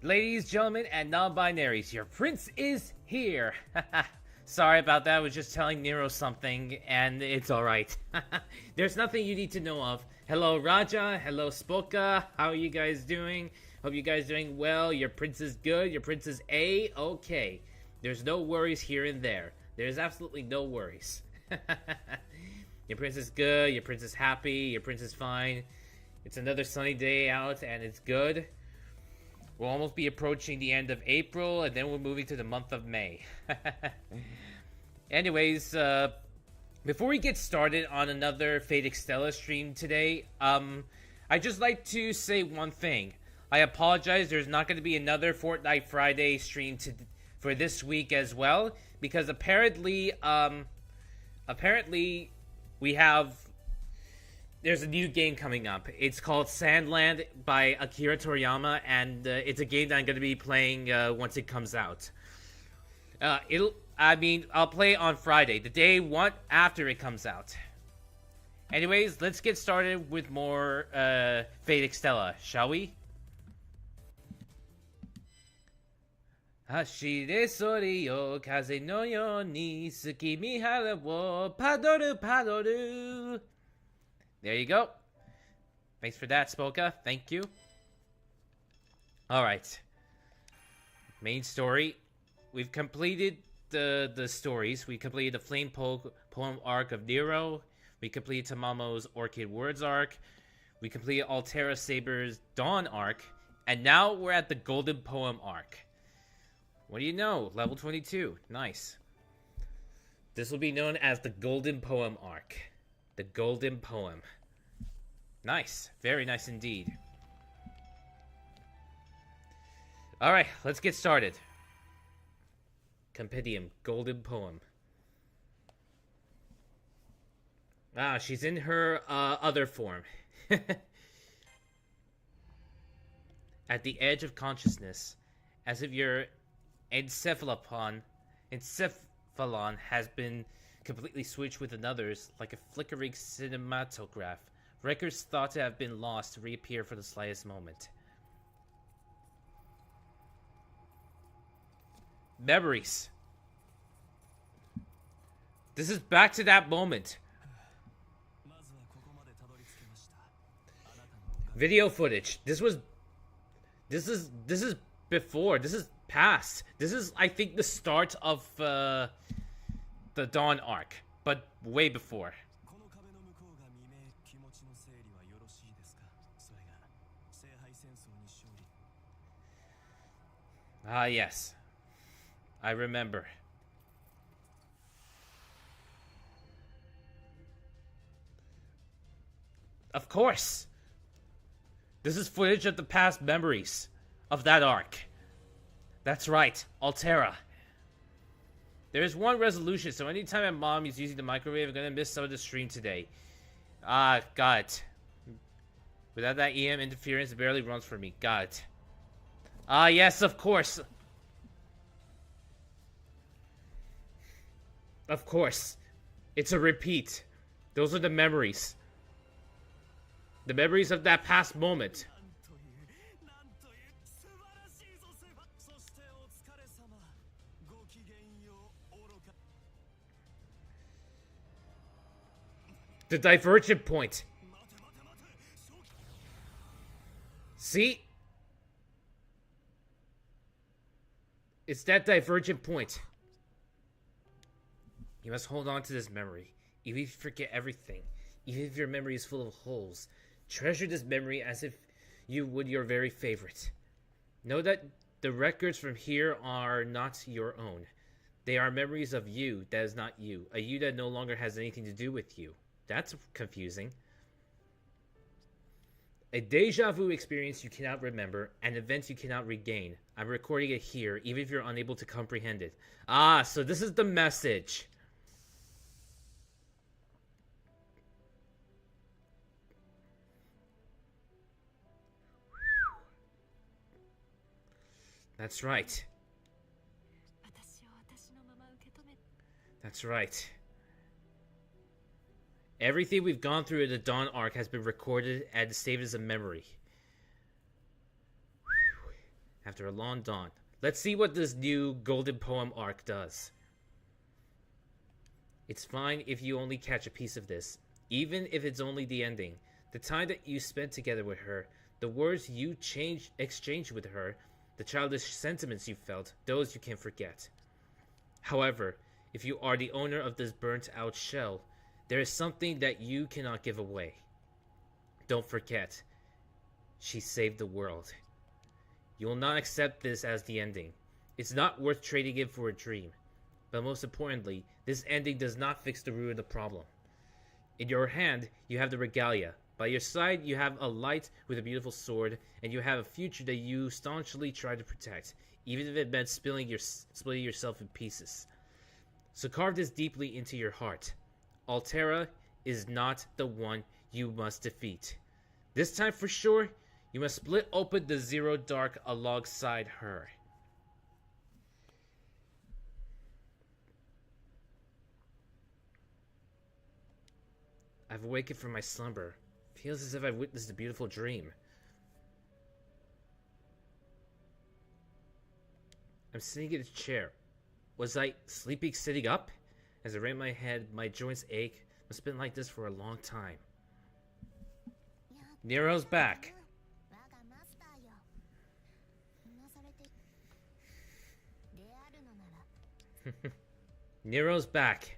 Ladies, gentlemen, and non-binaries, your prince is here. Sorry about that. I was just telling Nero something, and it's alright. There's nothing you need to know of. Hello, Raja. Hello, Spoka. How are you guys doing? Hope you guys doing well. Your prince is good. Your prince is A-okay. There's no worries here and there. There's absolutely no worries. Your prince is good. Your prince is happy. Your prince is fine. It's another sunny day out, and it's good. We'll almost be approaching the end of April, and then we're moving to the month of May. Anyways, before we get started on another Fate Extella stream today, I'd just like to say one thing. I apologize, there's not going to be another Fortnite Friday stream for this week as well, because apparently there's a new game coming up. It's called Sandland by Akira Toriyama, and it's a game that I'm going to be playing once it comes out. I'll play on Friday, the day after it comes out. Anyways, let's get started with more Fate Extella, shall we? 走れそりよ風のように月見原をパドルパドル There you go. Thanks for that, Spoka. Thank you. Alright. Main story. We've completed the stories. We completed the Flame Poem arc of Nero. We completed Tamamo's Orchid Words arc. We completed Altera Saber's Dawn arc. And now we're at the Golden Poem arc. What do you know? Level 22. Nice. This will be known as the Golden Poem arc. The Golden Poem. Nice. Very nice indeed. Alright, let's get started. Compendium, Golden Poem. Ah, she's in her other form. At the edge of consciousness, as if your encephalon has been completely switched with another's, like a flickering cinematograph. Records thought to have been lost reappear for the slightest moment. Memories. This is back to that moment. Video footage. This is before. This is past. This is, I think, the start of the Dawn arc, but way before. Ah, yes. I remember. Of course. This is footage of the past memories of that arc. That's right, Altera. There is one resolution, so anytime my mom is using the microwave, I'm gonna miss some of the stream today. Ah, got it. Without that EM interference, it barely runs for me. Got it. Ah, yes, of course. Of course. It's a repeat. Those are the memories. The memories of that past moment. The divergent point. See? It's that divergent point. You must hold on to this memory, even if you forget everything, even if your memory is full of holes. Treasure this memory as if you would your very favorite. Know that the records from here are not your own. They are memories of you that is not you, a you that no longer has anything to do with you. That's confusing. A deja vu experience you cannot remember, an event you cannot regain. I'm recording it here, even if you're unable to comprehend it. Ah, so this is the message. That's right. That's right. Everything we've gone through in the Dawn arc has been recorded and saved as a memory. after a long dawn. Let's see what this new Golden Poem arc does. It's fine if you only catch a piece of this, even if it's only the ending. The time that you spent together with her, the words you exchanged with her, the childish sentiments you felt, those you can't forget. However, if you are the owner of this burnt-out shell, there is something that you cannot give away. Don't forget, she saved the world. You will not accept this as the ending. It's not worth trading it for a dream. But most importantly, this ending does not fix the root of the problem. In your hand, you have the regalia. By your side, you have a light with a beautiful sword, and you have a future that you staunchly try to protect, even if it meant splitting yourself in pieces. So carve this deeply into your heart. Altera is not the one you must defeat. This time for sure, you must split open the Zero Dark alongside her. I've awakened from my slumber. Feels as if I've witnessed a beautiful dream. I'm sitting in a chair. Was I sleeping sitting up? As I ran my head, my joints ache. Must have been like this for a long time. Nero's back. Nero's back.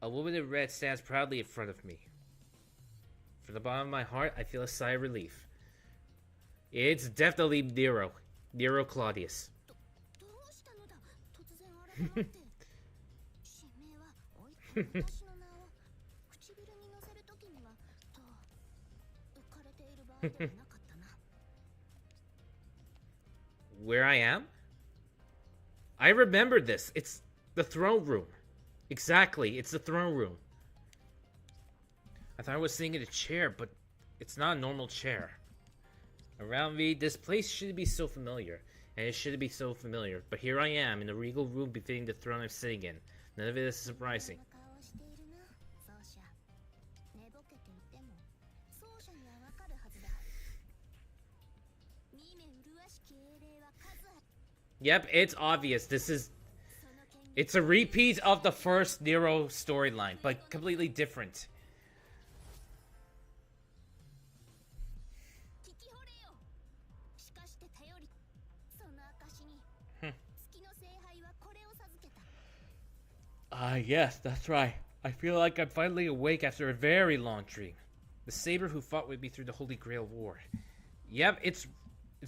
A woman in red stands proudly in front of me. From the bottom of my heart, I feel a sigh of relief. It's definitely Nero. Nero Claudius. Where I am? I remember this. It's the throne room. Exactly, it's the throne room. I thought I was sitting in a chair, but it's not a normal chair. Around me, this place shouldn't be so familiar, and it shouldn't be so familiar, but here I am in a regal room befitting the throne I'm sitting in. None of it is surprising. Yep, it's obvious. It's a repeat of the first Nero storyline, but completely different. Yes, that's right. I feel like I'm finally awake after a very long dream. The saber who fought with me through the Holy Grail War. Yep, it's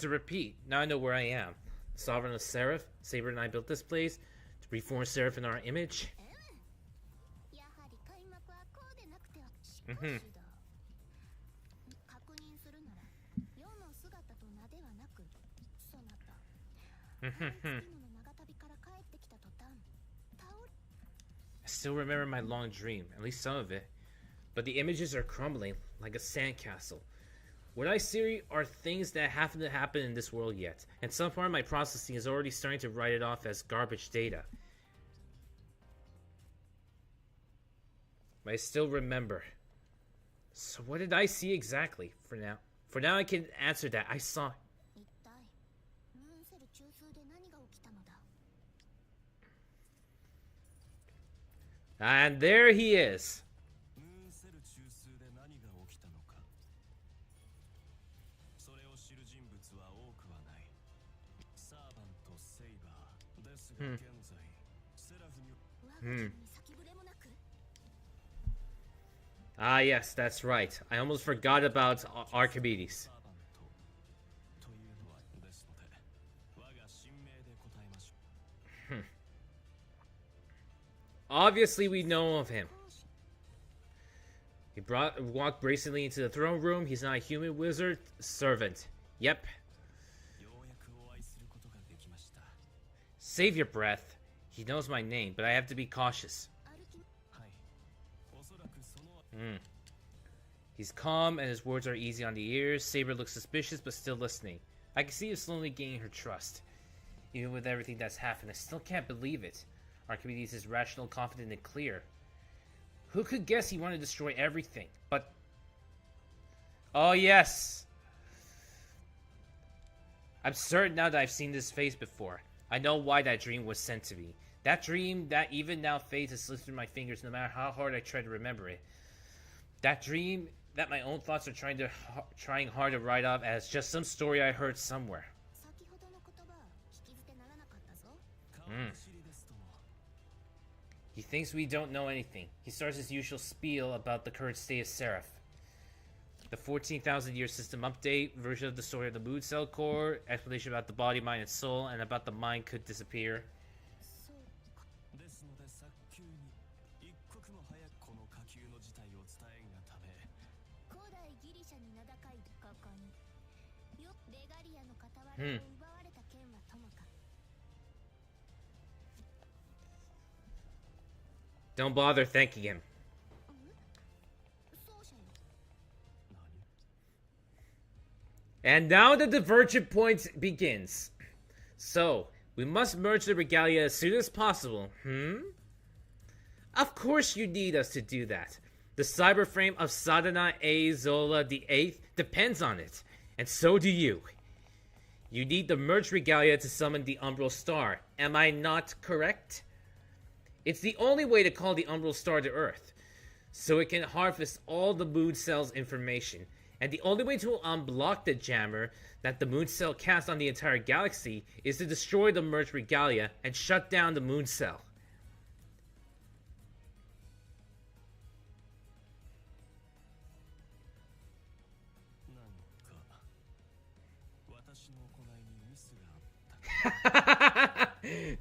a repeat. Now I know where I am. Sovereign of Seraph, Saber and I built this place to reform Seraph in our image. I still remember my long dream, at least some of it, but the images are crumbling like a sandcastle. What I see are things that haven't happened in this world yet, and some part of my processing is already starting to write it off as garbage data. But I still remember. So what did I see exactly for now? For now I can answer that. I saw... And there he is. Ah, yes, that's right. I almost forgot about Archimedes. Obviously, we know of him. He walked brazenly into the throne room. He's not a human wizard. Servant. Yep. Save your breath. He knows my name, but I have to be cautious. He's calm, and his words are easy on the ears. Saber looks suspicious, but still listening. I can see him slowly gaining her trust. Even with everything that's happened, I still can't believe it. Archimedes is rational, confident, and clear. Who could guess he wanted to destroy everything? But Oh, yes. I'm certain now that I've seen this face before. I know why that dream was sent to me. That dream that even now fades and slips through my fingers no matter how hard I try to remember it. That dream that my own thoughts are trying hard to write off as just some story I heard somewhere. He thinks we don't know anything. He starts his usual spiel about the current state of Seraph. The 14,000 year system update, version of the story of the mood cell core, explanation about the body, mind, and soul, and about the mind could disappear. Don't bother thanking him. And now the divergent point begins. So, we must merge the regalia as soon as possible, Of course you need us to do that. The cyber frame of Sadhana A. Zola the 8th depends on it, and so do you. You need the merged regalia to summon the Umbral Star. Am I not correct? It's the only way to call the Umbral Star to Earth, so it can harvest all the moon cell's information. And the only way to unblock the jammer that the moon cell casts on the entire galaxy is to destroy the merged regalia and shut down the moon cell.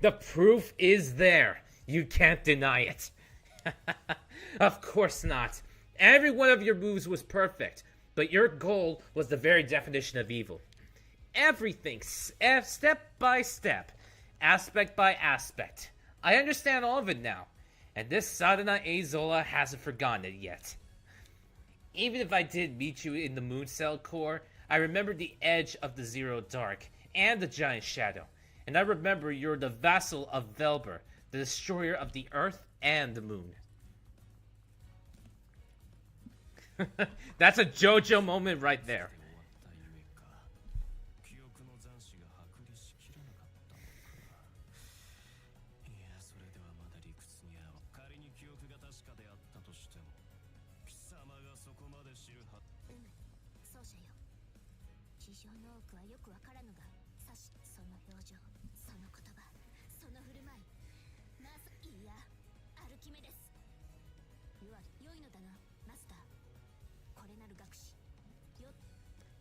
The proof is there. You can't deny it. Of course not. Every one of your moves was perfect, but your goal was the very definition of evil. Everything, step by step, aspect by aspect. I understand all of it now, and this Sadhana A. Zola hasn't forgotten it yet. Even if I did meet you in the moon cell core, I remember the edge of the Zero Dark and the Giant Shadow, and I remember you're the vassal of Velber, the destroyer of the Earth and the Moon. That's a JoJo moment right there.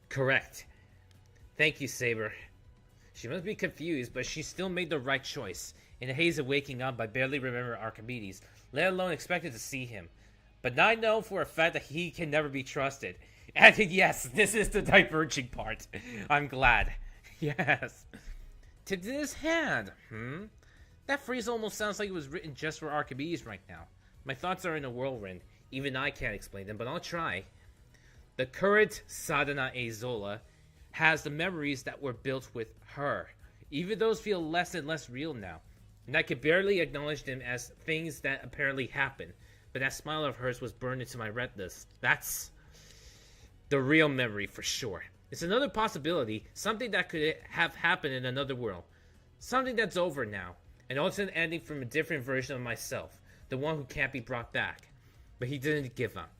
Correct. Thank you, Saber. She must be confused, but she still made the right choice. In a haze of waking up, I barely remember Archimedes, let alone expected to see him. But I know for a fact that he can never be trusted. And yes, this is the diverging part. I'm glad. Yes. To this hand, That phrase almost sounds like it was written just for Archimedes right now. My thoughts are in a whirlwind. Even I can't explain them, but I'll try. The current Sadhana A. Zola has the memories that were built with her. Even those feel less and less real now. And I could barely acknowledge them as things that apparently happened. But that smile of hers was burned into my retinas. That's the real memory for sure. It's another possibility, something that could have happened in another world. Something that's over now. An alternate ending from a different version of myself. The one who can't be brought back. But he didn't give up.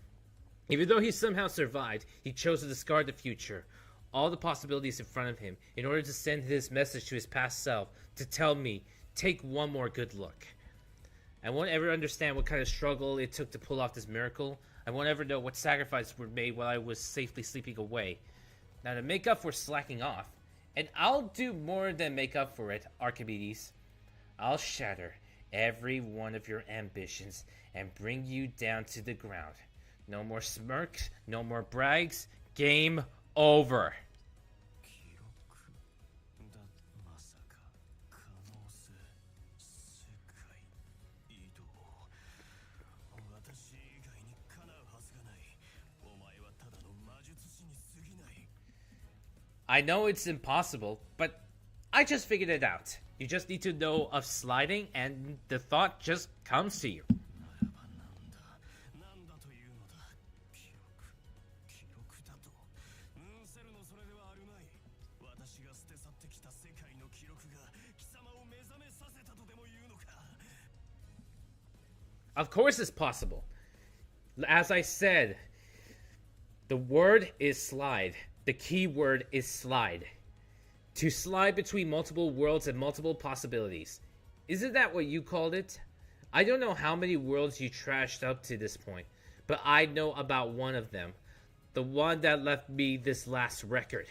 Even though he somehow survived, he chose to discard the future, all the possibilities in front of him, in order to send his message to his past self, to tell me, take one more good look. I won't ever understand what kind of struggle it took to pull off this miracle. I won't ever know what sacrifices were made while I was safely sleeping away. Now to make up for slacking off, and I'll do more than make up for it, Archimedes, I'll shatter every one of your ambitions and bring you down to the ground. No more smirks, no more brags. Game over. I know it's impossible, but I just figured it out. You just need to know of sliding, and the thought just comes to you. Of course it's possible. As I said, the word is slide. The key word is slide. To slide between multiple worlds and multiple possibilities. Isn't that what you called it? I don't know how many worlds you trashed up to this point, but I know about one of them. The one that left me this last record.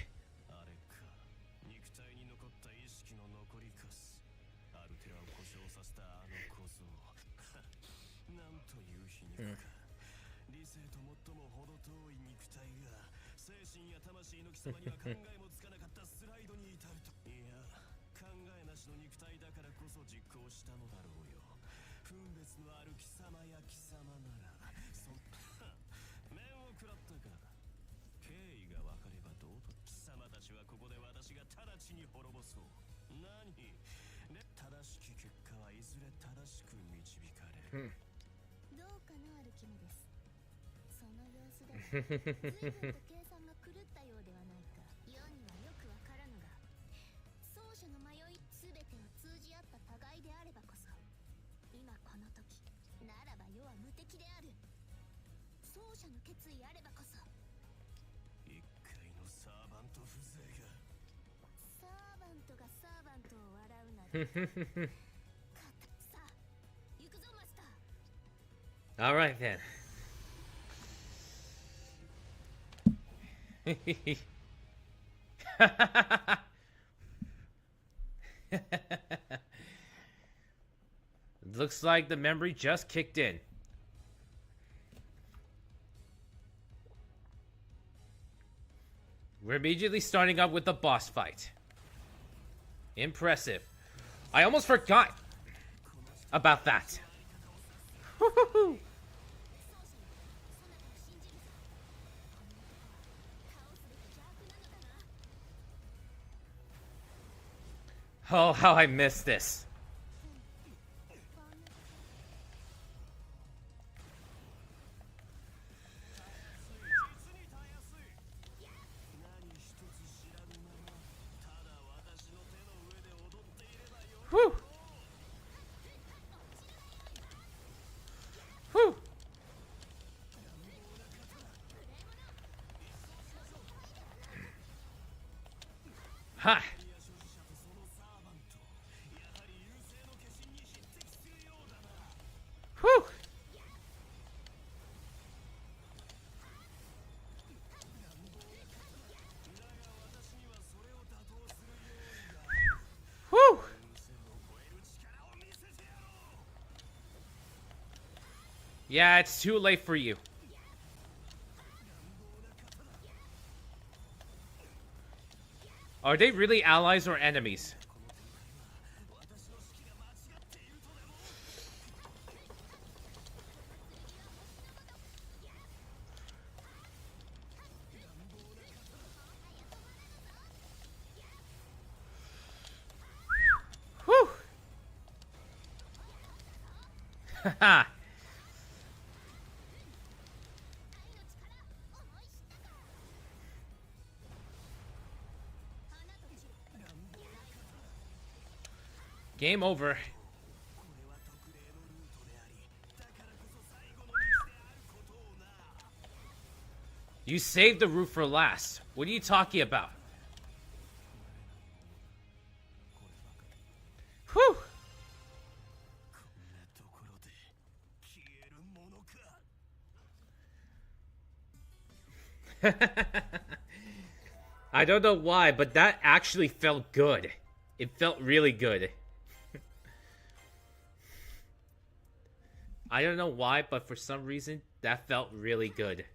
All right then. Looks like the memory just kicked in. We're immediately starting up with the boss fight. Impressive. I almost forgot about that. Oh, how I missed this. Whew. Whew. Ha. Whew. Whew. Yeah, it's too late for you. Are they really allies or enemies? Whew. Haha. Game over. You saved the route for last. What are you talking about? Whew. I don't know why, but that actually felt good. It felt really good. I don't know why, but for some reason, that felt really good.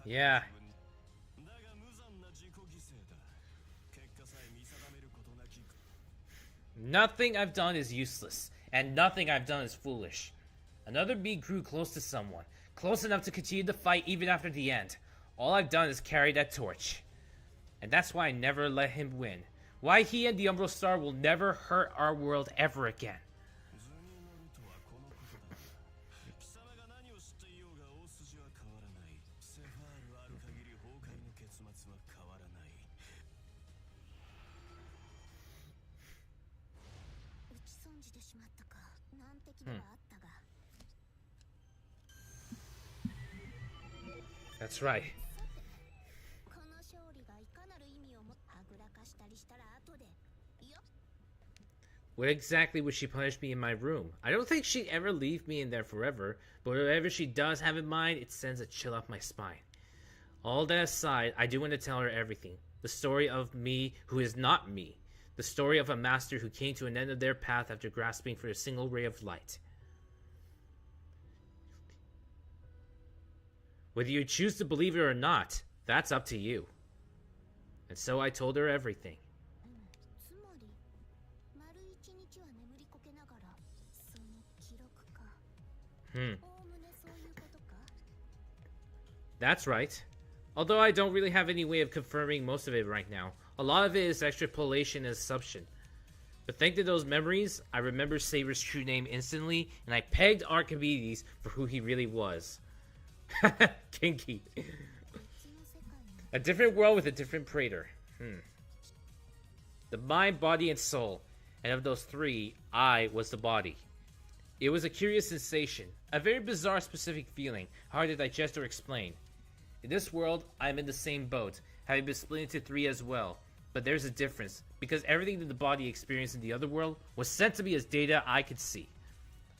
Yeah. Nothing I've done is useless, and nothing I've done is foolish. Another me grew close to someone, close enough to continue the fight even after the end. All I've done is carry that torch. And that's why I never let him win. Why he and the Umbral Star will never hurt our world ever again. That's right. What exactly would she punish me in my room? I don't think she'd ever leave me in there forever, but whatever she does have in mind, it sends a chill up my spine. All that aside, I do want to tell her everything. The story of me who is not me. The story of a master who came to an end of their path after grasping for a single ray of light. Whether you choose to believe it or not, that's up to you. And so I told her everything. That's right. Although I don't really have any way of confirming most of it right now. A lot of it is extrapolation and assumption. But thanks to those memories, I remember Saber's true name instantly, and I pegged Archimedes for who he really was. Kinky. A different world with a different praetor. The mind, body, and soul. And of those three, I was the body. It was a curious sensation. A very bizarre specific feeling. Hard to digest or explain. In this world, I am in the same boat, having been split into three as well. But there's a difference, because everything that the body experienced in the other world was sent to me as data I could see.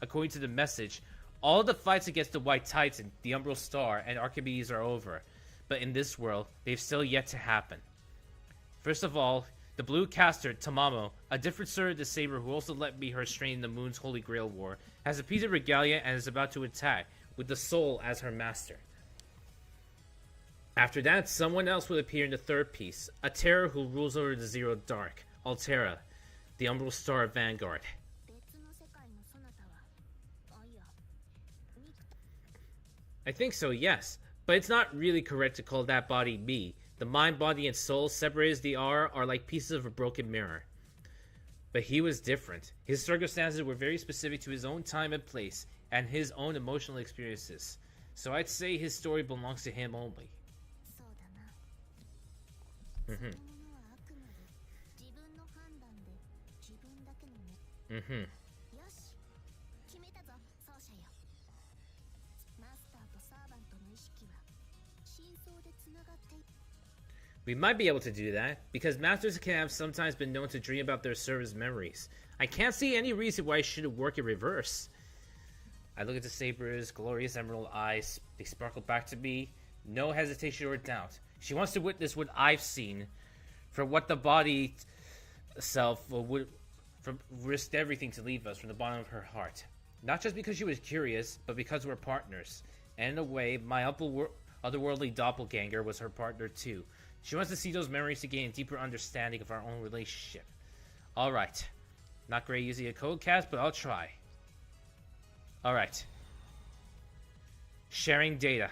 According to the message, all the fights against the White Titan, the Umbral Star, and Archimedes are over. But in this world, they've still yet to happen. First of all, the blue caster, Tamamo, a different sort of the Saber who also let me her strain in the Moon's Holy Grail War, has a piece of regalia and is about to attack, with the Soul as her master. After that, someone else will appear in the third piece, a terror who rules over the Zero Dark, Altera, the Umbral Star Vanguard. I think so, yes, but it's not really correct to call that body me. The mind, body, and soul, separated as they are like pieces of a broken mirror. But he was different. His circumstances were very specific to his own time and place, and his own emotional experiences. So I'd say his story belongs to him only. We might be able to do that, because masters can have sometimes been known to dream about their servants' memories. I can't see any reason why I shouldn't work in reverse. I look at the Saber's glorious emerald eyes. They sparkle back to me. No hesitation or doubt. She wants to witness what I've seen. For what the body self would risk everything to leave us from the bottom of her heart. Not just because she was curious, but because we're partners. And in a way, my otherworldly doppelganger was her partner too. She wants to see those memories to gain a deeper understanding of our own relationship. Alright. Not great using a code cast, but I'll try. Alright. Sharing data.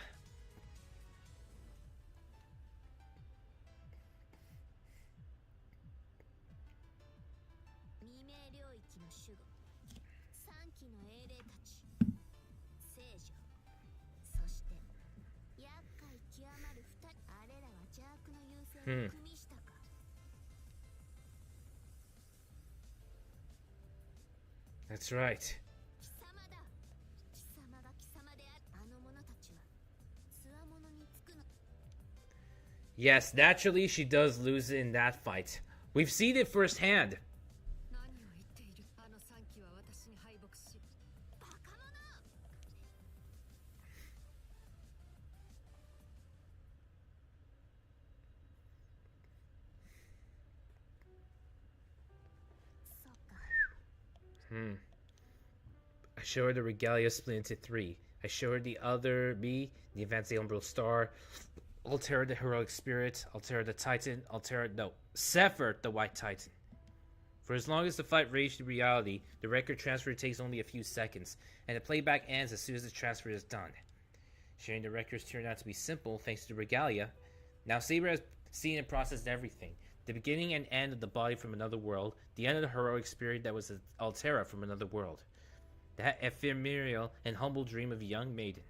That's right. Yes, naturally she does lose in that fight. We've seen it firsthand. I show her the regalia split into three. I show her the other me, the advanced Umbral Star, Altera the heroic spirit, Altera the Titan, Sephir the White Titan. For as long as the fight raged in reality, the record transfer takes only a few seconds, and the playback ends as soon as the transfer is done. Sharing the records turned out to be simple thanks to the regalia. Now Saber has seen and processed everything. The beginning and end of the body from another world, the end of the heroic spirit that was Altera from another world. That ephemeral and humble dream of a young maiden.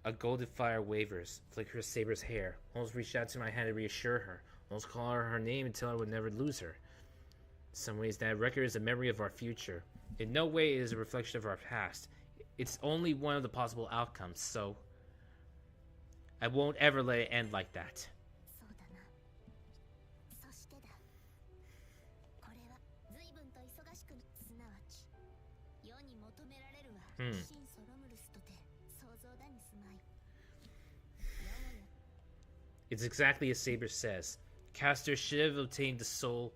A golden fire wavers, flickers Saber's hair. Almost reached out to my hand to reassure her. Almost call her name and tell her we'd never lose her. In some ways, that record is a memory of our future. In no way it is a reflection of our past. It's only one of the possible outcomes, so I won't ever let it end like that. It's exactly as Saber says. Castor should have obtained the soul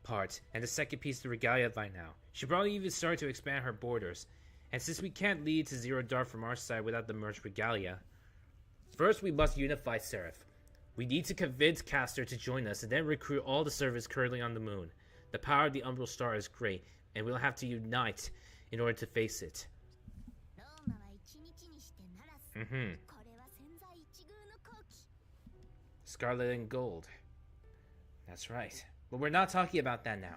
part and the second piece of the regalia by now. She probably even started to expand her borders. And since we can't lead to Zero Dark from our side without the merged regalia, first we must unify Seraph. We need to convince Castor to join us and then recruit all the servants currently on the moon. The power of the Umbral Star is great, and we'll have to unite in order to face it. Scarlet and Gold. That's right. But we're not talking about that now.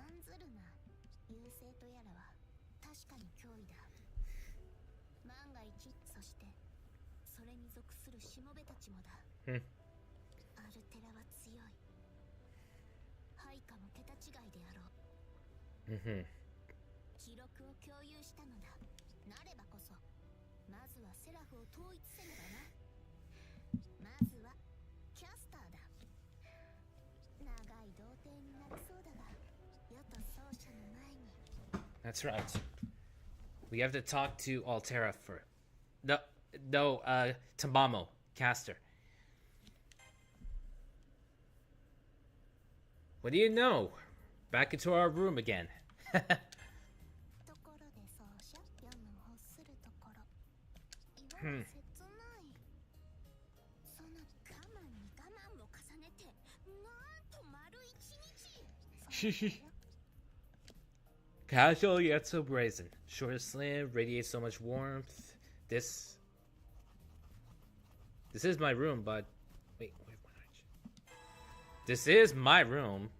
That's right. We have to talk to Altera for... No, Tamamo, Castor. What do you know? Back into our room again. Casual yet so brazen. Short and slim, radiates so much warmth. This is my room, but... Wait, this is my room.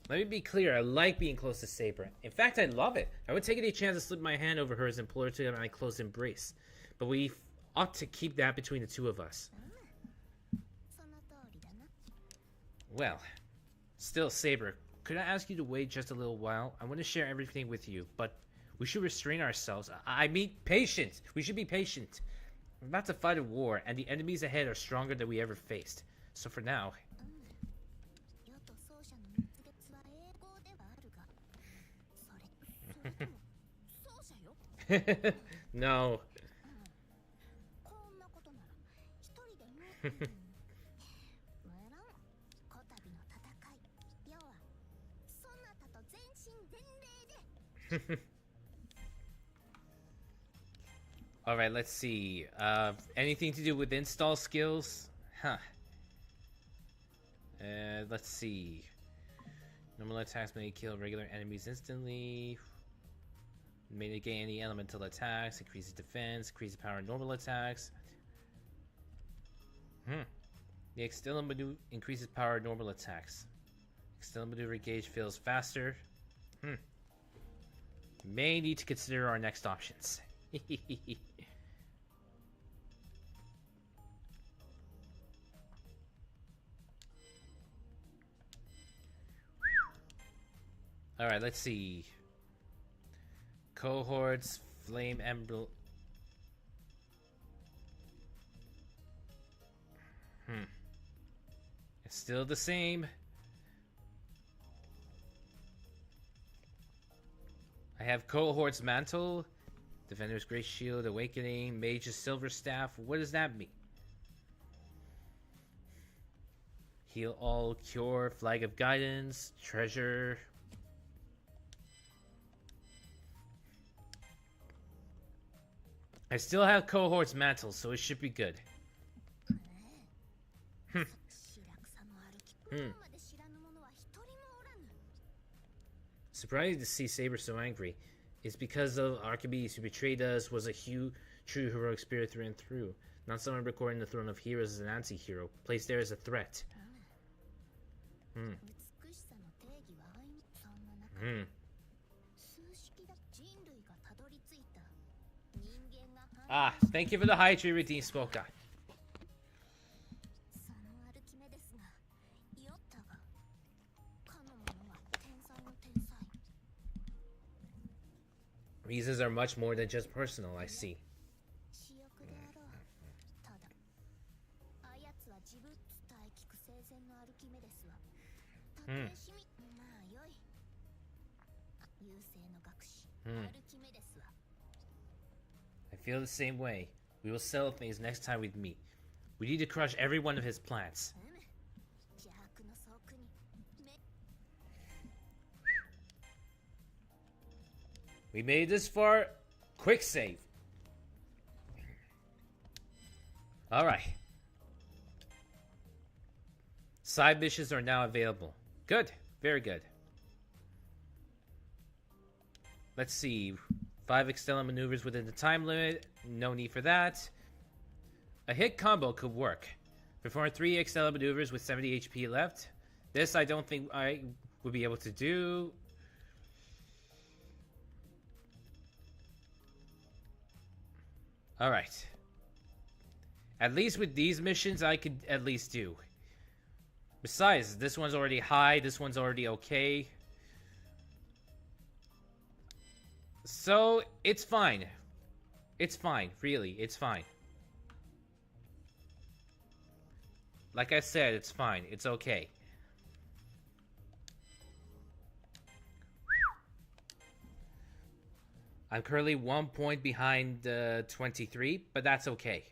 Let me be clear, I like being close to Saber. In fact, I love it. I would take any chance to slip my hand over hers and pull her to my close embrace. But we ought to keep that between the two of us. Well, still, Saber, could I ask you to wait just a little while? I want to share everything with you, but we should restrain ourselves. I mean, patience. We should be patient. We're about to fight a war, and the enemies ahead are stronger than we ever faced. So for now... No. Alright, let's see. Anything to do with install skills? Huh. Let's see. Normal attacks may kill regular enemies instantly. May negate any elemental attacks. Increases defense. Increases power of normal attacks. The Extella maneuver increases power of normal attacks. Extella maneuver gauge feels faster. May need to consider our next options. Alright, let's see. Cohorts, Flame Umbral. It's still the same. I have Cohort's Mantle, Defender's Great Shield, Awakening, Mage's Silver Staff. What does that mean? Heal All, Cure, Flag of Guidance, Treasure. I still have Cohort's Mantle, so it should be good. Surprised to see Saber so angry. It's because of Archimedes, who betrayed us, was a true heroic spirit through and through. Not someone recording the throne of heroes as an anti-hero, placed there as a threat. Ah, thank you for the hydrate, Redeem Spoka. Reasons are much more than just personal, I see. I feel the same way. We will settle things next time we meet. We need to crush every one of his plans. We made this far. Quick save. Alright. Side missions are now available. Good. Very good. Let's see. 5 Extella maneuvers within the time limit. No need for that. A hit combo could work. Perform 3 Extella maneuvers with 70 HP left. This I don't think I would be able to do. Alright. At least with these missions, I could at least do. Besides, this one's already high. This one's already okay. So, it's fine. It's fine. Really, it's fine. Like I said, it's fine. It's okay. I'm currently 1 point behind 23, but that's okay.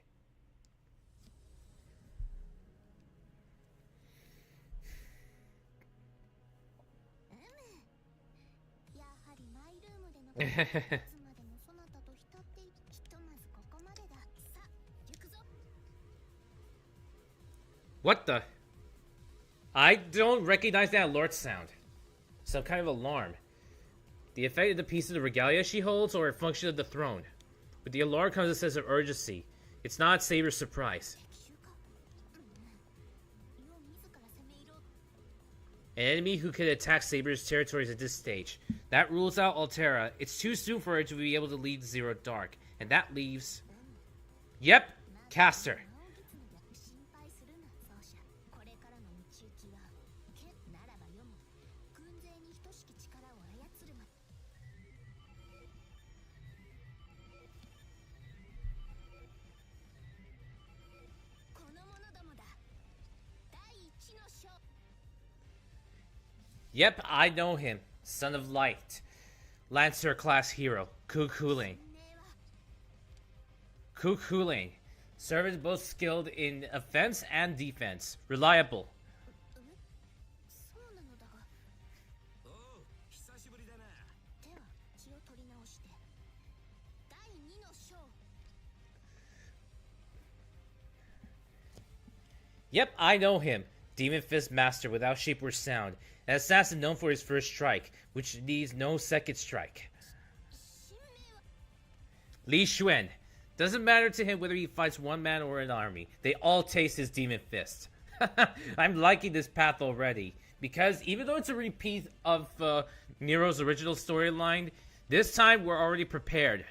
What the? I don't recognize that alert sound. Some kind of alarm. The effect of the piece of the regalia she holds, or a function of the throne. With the alarm comes a sense of urgency. It's not Saber's surprise. An enemy who could attack Saber's territories at this stage. That rules out Altera. It's too soon for her to be able to lead Zero Dark. And that leaves... Yep! Caster. Yep, I know him. Son of Light. Lancer class hero. Kukuling. Kukuling. Servant both skilled in offense and defense. Reliable. Yep, I know him. Demon Fist Master without shape or sound. An assassin known for his first strike, which needs no second strike. Li Xuan. Doesn't matter to him whether he fights one man or an army. They all taste his Demon Fist. I'm liking this path already. Because even though it's a repeat of Nero's original storyline, this time we're already prepared.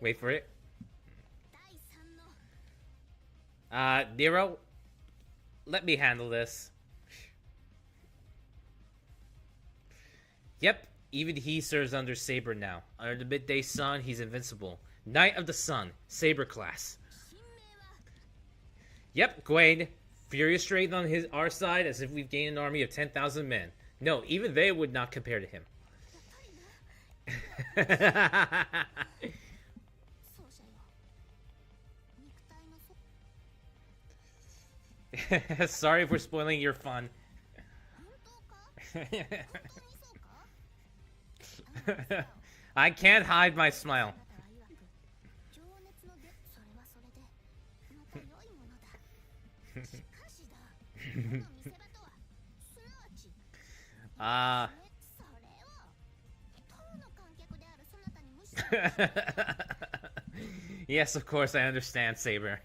Wait for it. Nero, let me handle this. Yep, even he serves under Saber now. Under the midday sun, he's invincible. Knight of the Sun, Saber class. Yep, Gwen, furious strength on our side, as if we've gained an army of 10,000 men. No, even they would not compare to him. Sorry for spoiling your fun. I can't hide my smile. Ah. Yes, of course, I understand, Saber.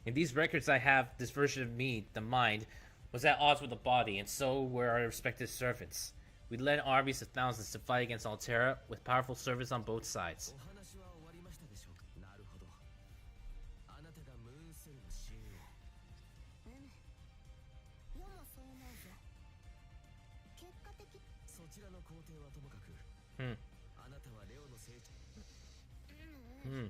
In these records I have, this version of me, the mind, was at odds with the body, and so were our respective servants. We led armies of thousands to fight against Altera, with powerful servants on both sides. Hmm. Hmm.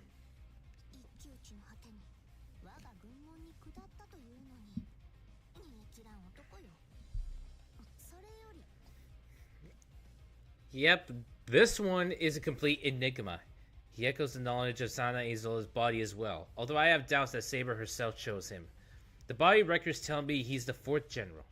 Yep, this one is a complete enigma. He echoes the knowledge of Sana Izola's body as well, although I have doubts that Saber herself chose him. The body records tell me he's the 4th general.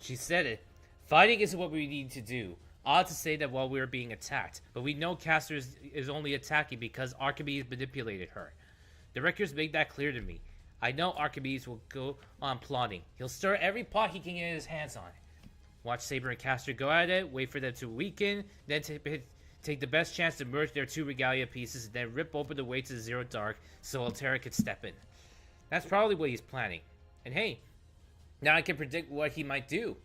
She said it. Fighting isn't what we need to do. Odd to say that while we are being attacked, but we know Castor is only attacking because Archimedes manipulated her. The records make that clear to me. I know Archimedes will go on plotting. He'll stir every pot he can get his hands on. Watch Saber and Castor go at it, wait for them to weaken, then take the best chance to merge their 2 regalia pieces, and then rip open the way to the Zero Dark so Altera could step in. That's probably what he's planning. And hey, now I can predict what he might do.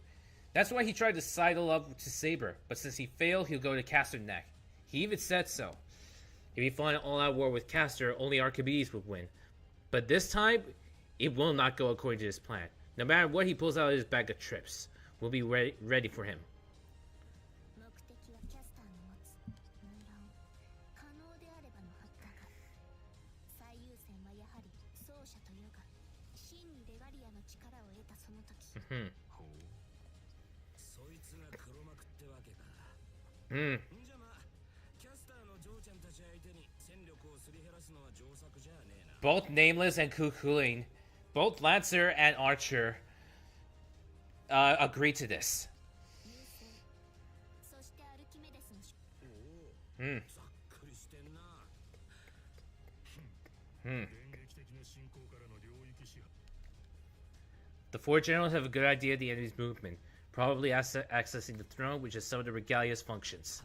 That's why he tried to sidle up to Saber, but since he failed, he'll go to Castor next. He even said so. If he fought an all-out war with Castor, only Archimedes would win. But this time, it will not go according to his plan. No matter what he pulls out of his bag of tricks, we'll be ready for him. Both Nameless and Kukulin, both Lancer and Archer, agree to this. The 4 generals have a good idea of the enemy's movement, probably accessing the throne, which is some of the regalia's functions.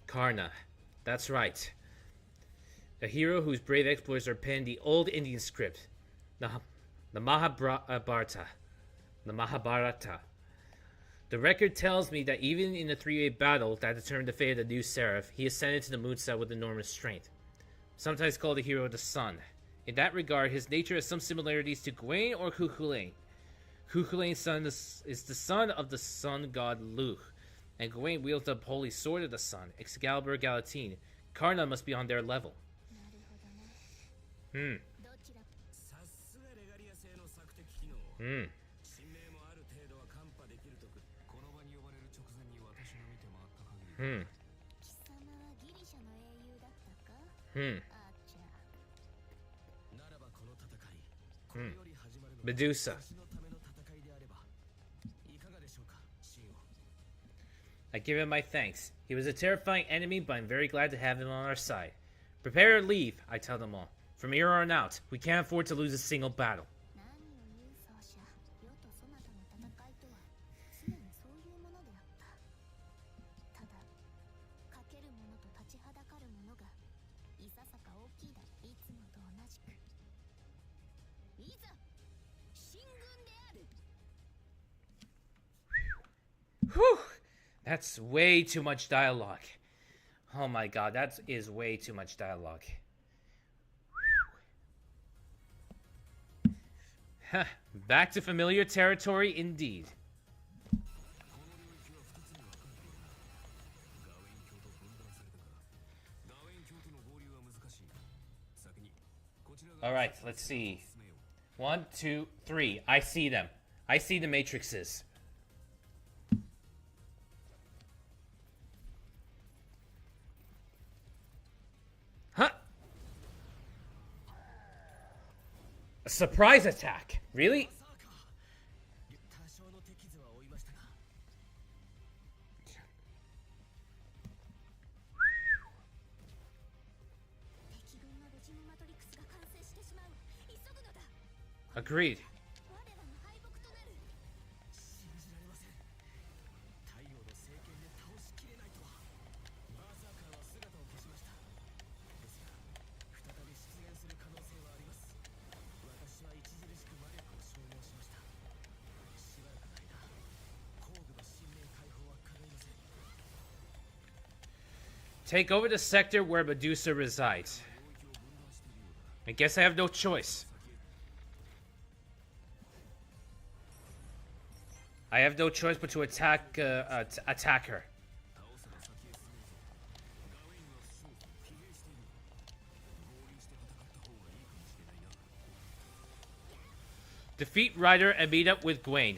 Karna. That's right. A hero whose brave exploits are penned in the old Indian script, the Mahabharata. The record tells me that even in the 3-way battle that determined the fate of the new Seraph, he ascended to the moonside with enormous strength. Sometimes called the hero of the sun. In that regard, his nature has some similarities to Gawain or Cuchulainn. Cuchulainn's son is the son of the sun god Luch, and Gawain wields the holy sword of the sun, Excalibur Galatine. Karna must be on their level. Medusa. I give him my thanks. He was a terrifying enemy, but I'm very glad to have him on our side. Prepare to leave, I tell them all. From here on out, we can't afford to lose a single battle. Whew! That's way too much dialogue. Oh my god, that is way too much dialogue. Back to familiar territory indeed. Alright, let's see. 1, 2, 3. I see them. I see the matrices. Huh? A surprise attack? Really? Agreed. Take over the sector where Medusa resides. I guess I have no choice. I have no choice but to attack her. Defeat Ryder and meet up with Gwaine.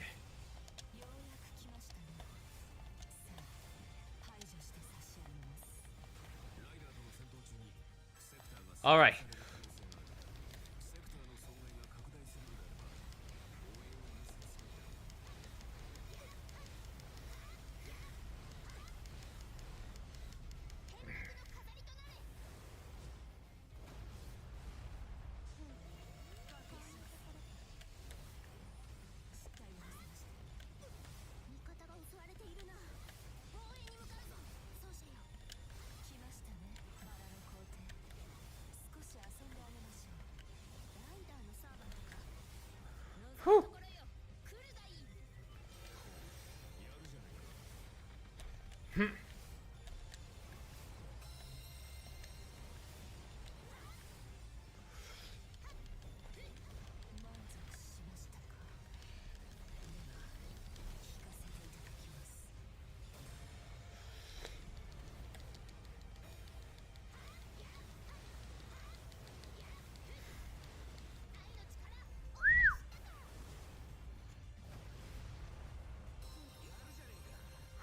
Alright. Whew.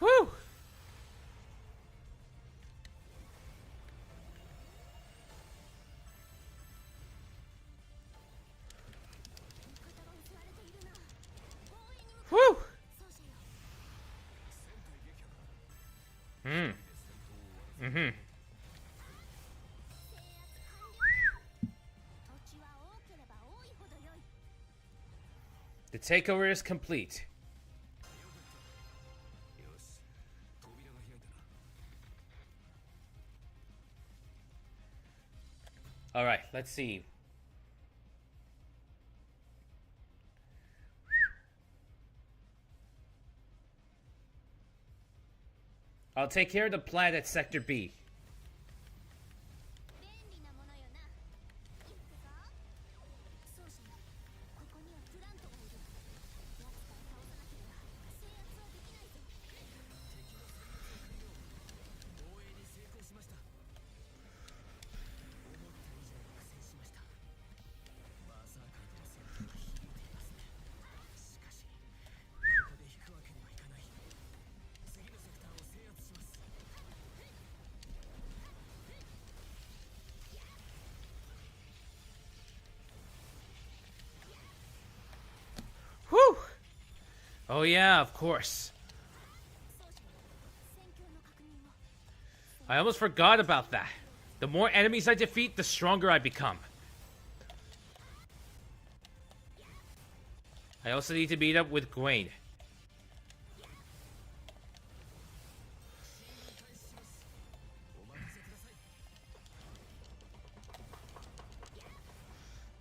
Whew. Whew. Mm-hmm. The takeover is complete. Alright, let's see. I'll take care of the plant at Sector B. Whew! Oh yeah, of course. I almost forgot about that. The more enemies I defeat, the stronger I become. I also need to meet up with Gwaine.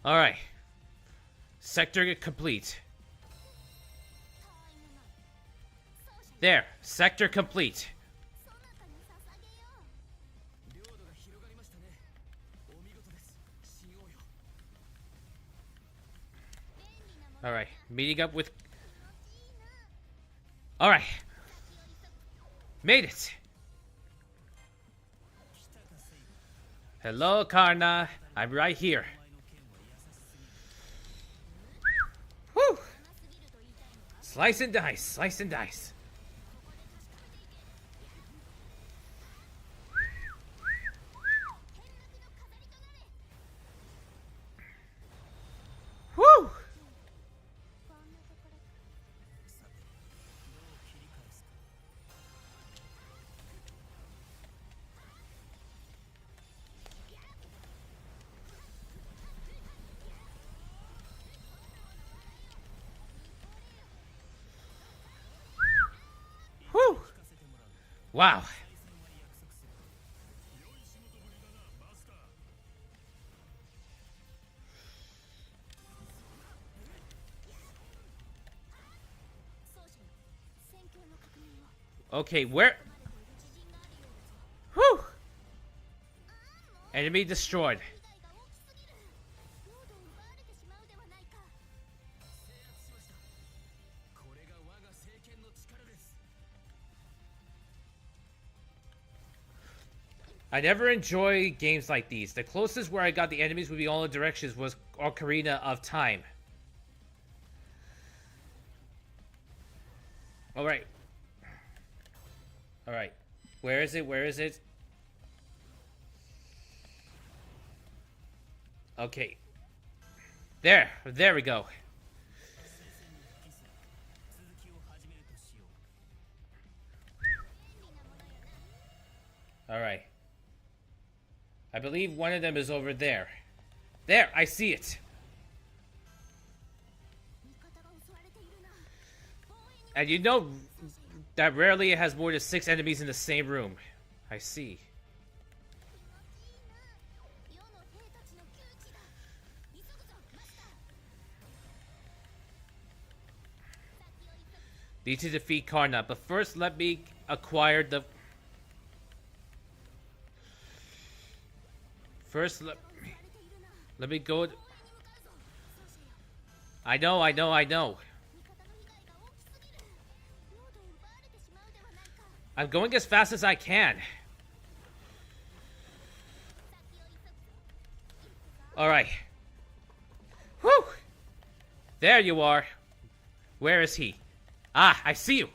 Alright. Sector complete. There. Sector complete. Alright. Meeting up with... Alright. Made it. Hello, Karna. I'm right here. Whew. Slice and dice. Slice and dice. Whew. Whew. Wow. Okay, where... Whew! Enemy destroyed. I never enjoy games like these. The closest where I got the enemies moving all directions was Ocarina of Time. Alright. Alright. Where is it? Where is it? Okay. There. There we go. Alright. I believe one of them is over there. There! I see it! And you know that rarely it has more than 6 enemies in the same room. I see. Need to defeat Karna, but first let me acquire the... First let me go... I know. I'm going as fast as I can. Alright. Whew! There you are. Where is he? Ah, I see you.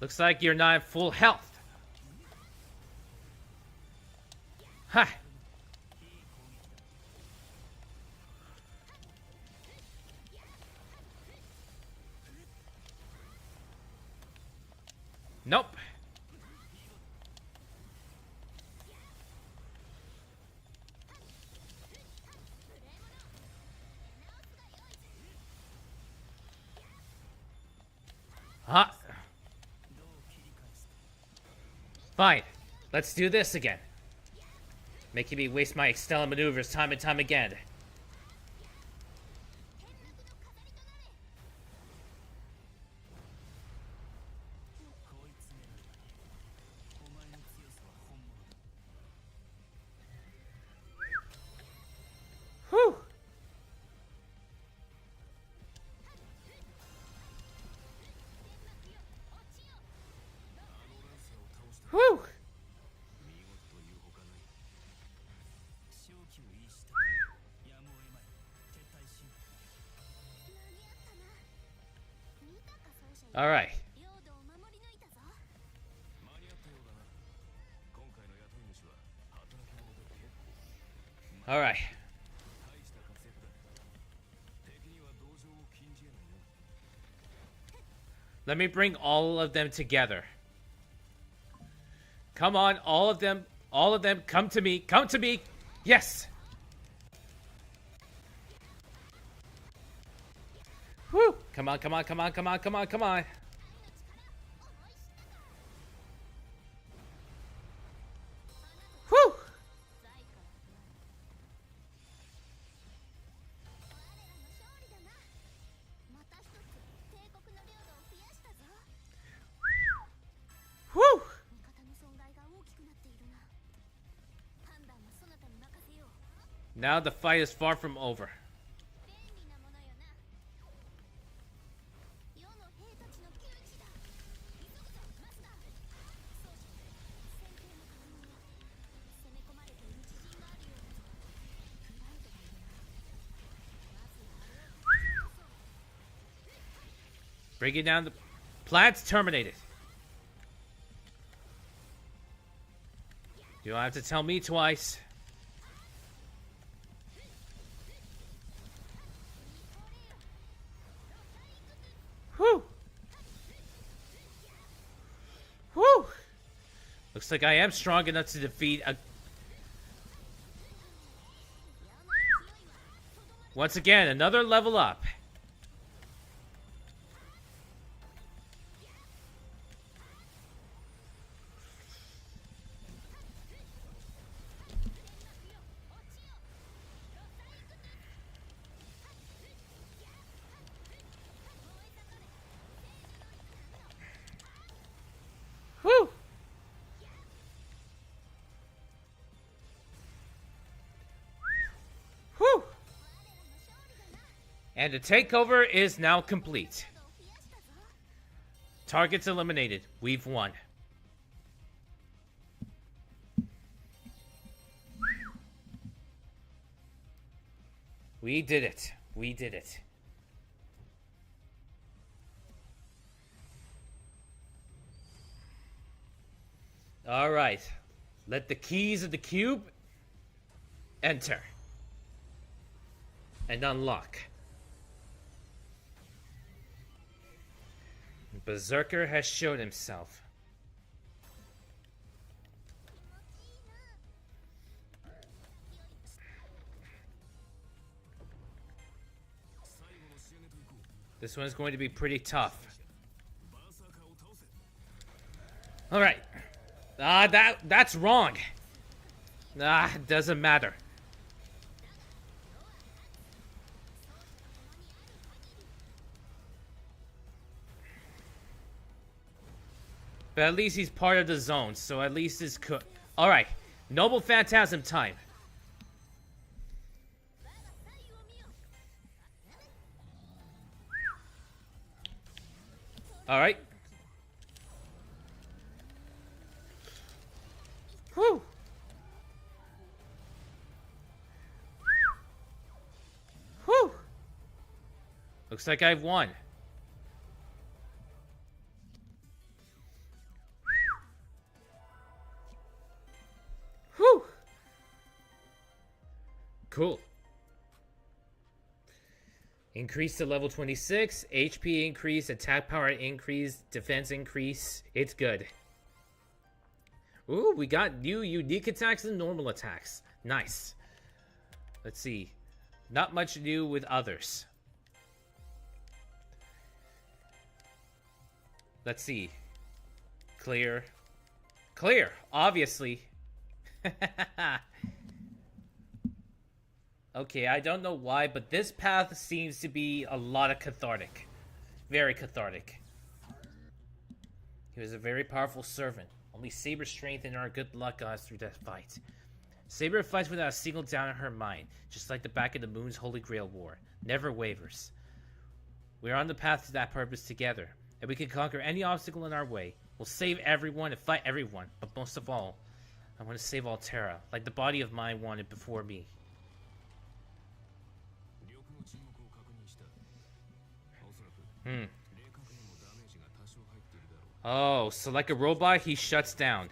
Looks like you're not in full health. Ha! Nope. Huh? Fine. Let's do this again. Making me waste my Extella maneuvers time and time again. Whew. Whew. All right. All right. Let me bring all of them together. Come on, all of them, come to me, yes! Whew! Come on. Whew! Now the fight is far from over. Breaking down the plants terminated. You don't have to tell me twice. Whew. Whew. Looks like I am strong enough to defeat a... Once again, another level up. Whew. Whew. And the takeover is now complete. Targets eliminated. We've won. We did it. We did it. All right. Let the keys of the cube enter and unlock. Berserker has shown himself. This one's going to be pretty tough. All right. That's wrong. It doesn't matter. But at least he's part of the zone, so at least it's cooked. All right. Noble Phantasm time. All right. Whew. Whew. Looks like I've won. Whew. Cool. Increase to level 26, HP increase, attack power increase, defense increase. It's good. Ooh, we got new unique attacks and normal attacks. Nice. Let's see. Not much new with others. Let's see. Clear. Clear, obviously. Okay, I don't know why, but this path seems to be a lot of cathartic. Very cathartic. He was a very powerful servant. Only Saber's strength and our good luck got us through that fight. Saber fights without a single doubt in her mind, just like the back of the Moon's Holy Grail War. Never wavers. We are on the path to that purpose together, and we can conquer any obstacle in our way. We'll save everyone and fight everyone, but most of all, I want to save Altera, like the body of mine wanted before me. Oh, so like a robot, he shuts down.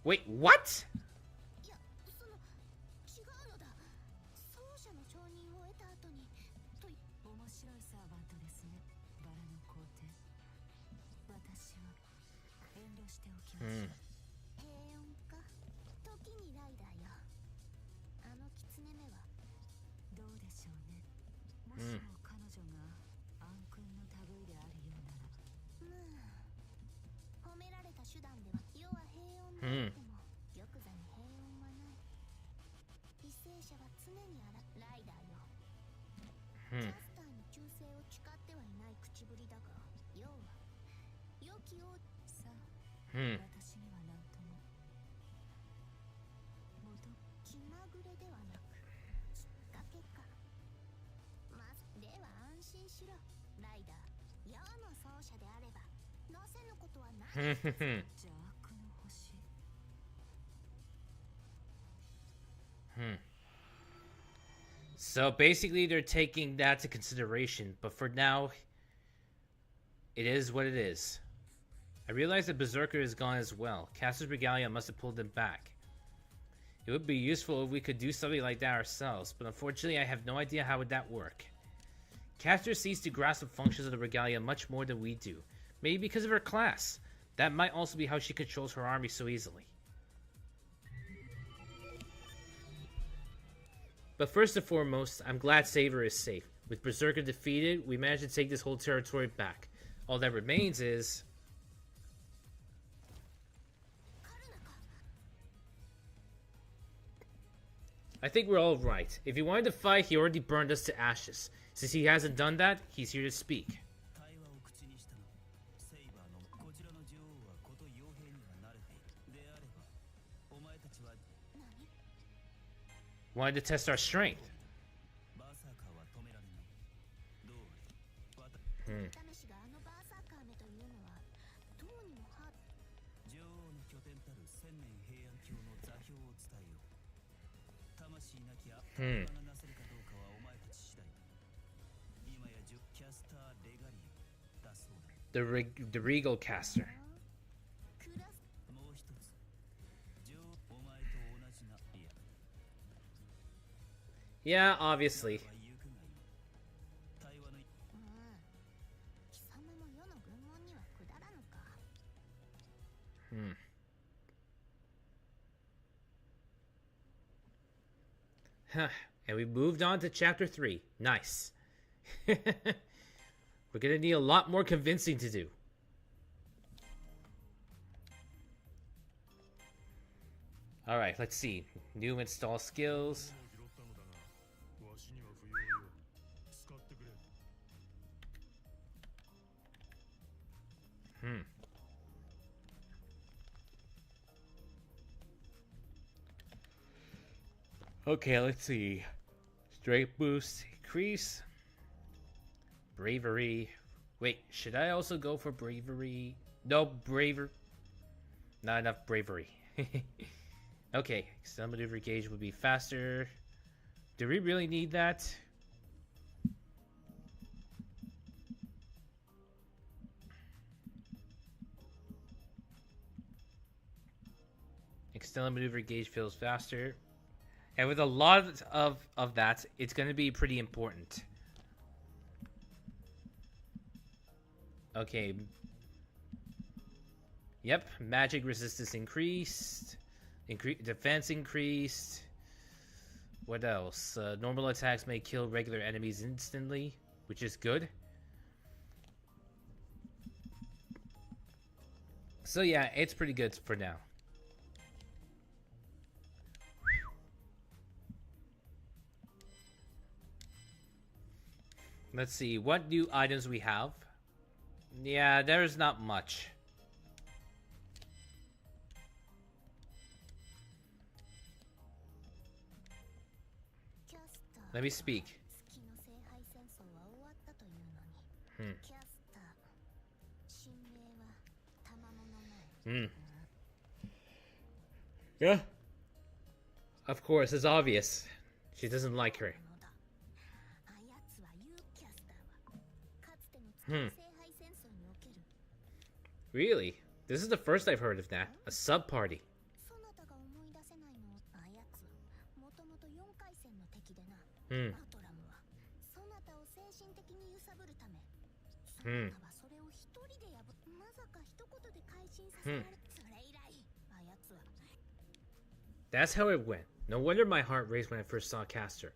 Wait, what? Hmm. Hmm. Hmm. Hmm. So basically, they're taking that to consideration, but for now, it is what it is. I realize that Berserker is gone as well. Caster's Regalia must have pulled him back. It would be useful if we could do something like that ourselves, but unfortunately I have no idea how would that work. Caster seems to grasp the functions of the Regalia much more than we do. Maybe because of her class. That might also be how she controls her army so easily. But first and foremost, I'm glad Saber is safe. With Berserker defeated, we managed to take this whole territory back. All that remains is... I think we're all right. If he wanted to fight, he already burned us to ashes. Since he hasn't done that, he's here to speak. Wanted to test our strength. Hmm. Hmm. The Regal Caster. Yeah, obviously. Hmm. Huh. And we moved on to chapter 3. Nice. We're gonna need a lot more convincing to do. Alright, let's see. New install skills. Hmm. Okay, let's see. Strength boost, increase. Bravery. Wait, should I also go for bravery? No, bravery. Not enough bravery. Okay, extended maneuver gauge would be faster. Do we really need that? Extended maneuver gauge feels faster. And with a lot of that, it's going to be pretty important. Okay. Yep, magic resistance increased. Defense increased. What else? Normal attacks may kill regular enemies instantly, which is good. So yeah, it's pretty good for now. Let's see, what new items we have? Yeah, there's not much. Let me speak. Hmm. Hmm. Yeah. Of course, it's obvious. She doesn't like her. Hmm. Really? This is the first I've heard of that. A sub-party. Hmm. Hmm. Hmm. That's how it went. No wonder my heart raced when I first saw Caster.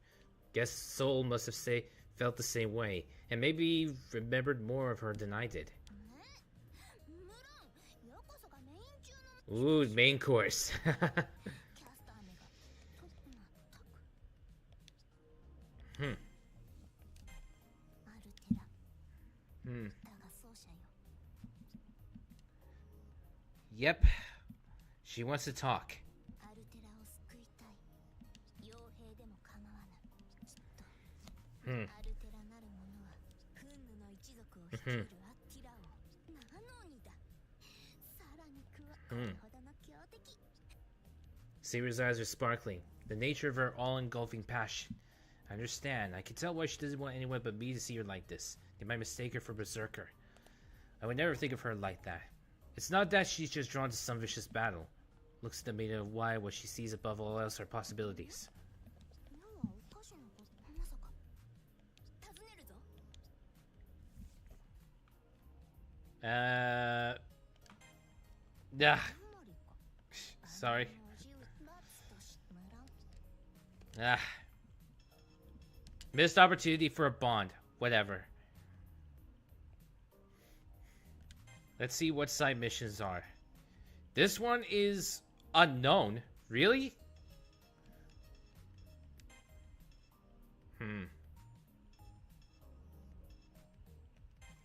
Guess Soul must have felt the same way, and maybe remembered more of her than I did. Ooh, main course. Hmm. Hmm. Yep. She wants to talk. Hmm. Hmm. Hmm. Saber's eyes are sparkling. The nature of her all-engulfing passion. I understand. I can tell why she doesn't want anyone but me to see her like this. They might mistake her for Berserker. I would never think of her like that. It's not that she's just drawn to some vicious battle. Looks at the maiden of why what she sees above all else are possibilities. Yeah. Sorry. Ah. Missed opportunity for a bond. Whatever. Let's see what side missions are. This one is unknown. Really?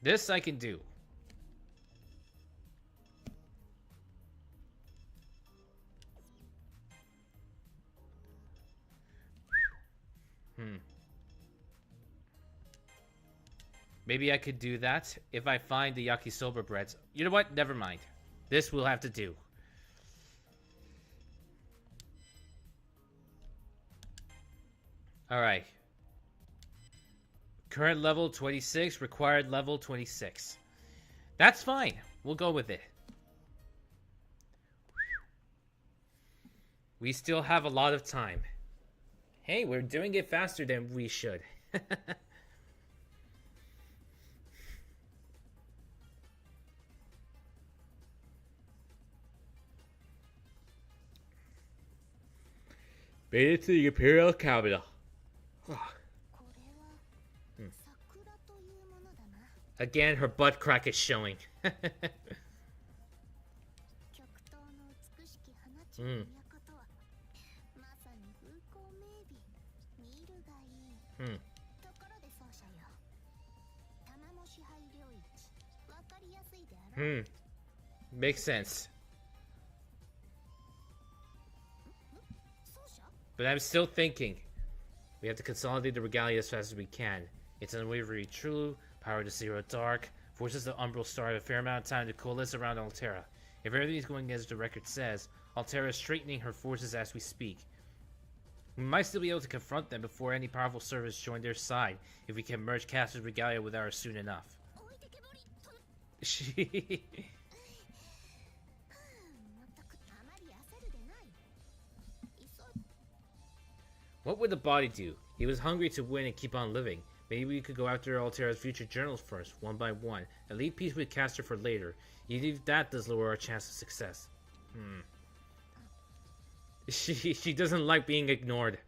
This I can do. Maybe I could do that if I find the yakisoba breads. You know what? Never mind. This we'll have to do. Alright. Current level 26, required level 26. That's fine. We'll go with it. We still have a lot of time. Hey, we're doing it faster than we should. Made it to the Imperial capital. Again, her butt crack is showing. Makes sense. But I'm still thinking. We have to consolidate the regalia as fast as we can. It's unwavering true, power to zero dark, forces the Umbral Star have a fair amount of time to coalesce around Altera. If everything's going as the record says, Altera is straightening her forces as we speak. We might still be able to confront them before any powerful servants join their side, if we can merge Caster's regalia with ours soon enough. What would the body do? He was hungry to win and keep on living. Maybe we could go after Altera's future journals first, one by one, and leave peace with Caster for later. Even if that does lower our chance of success. She doesn't like being ignored.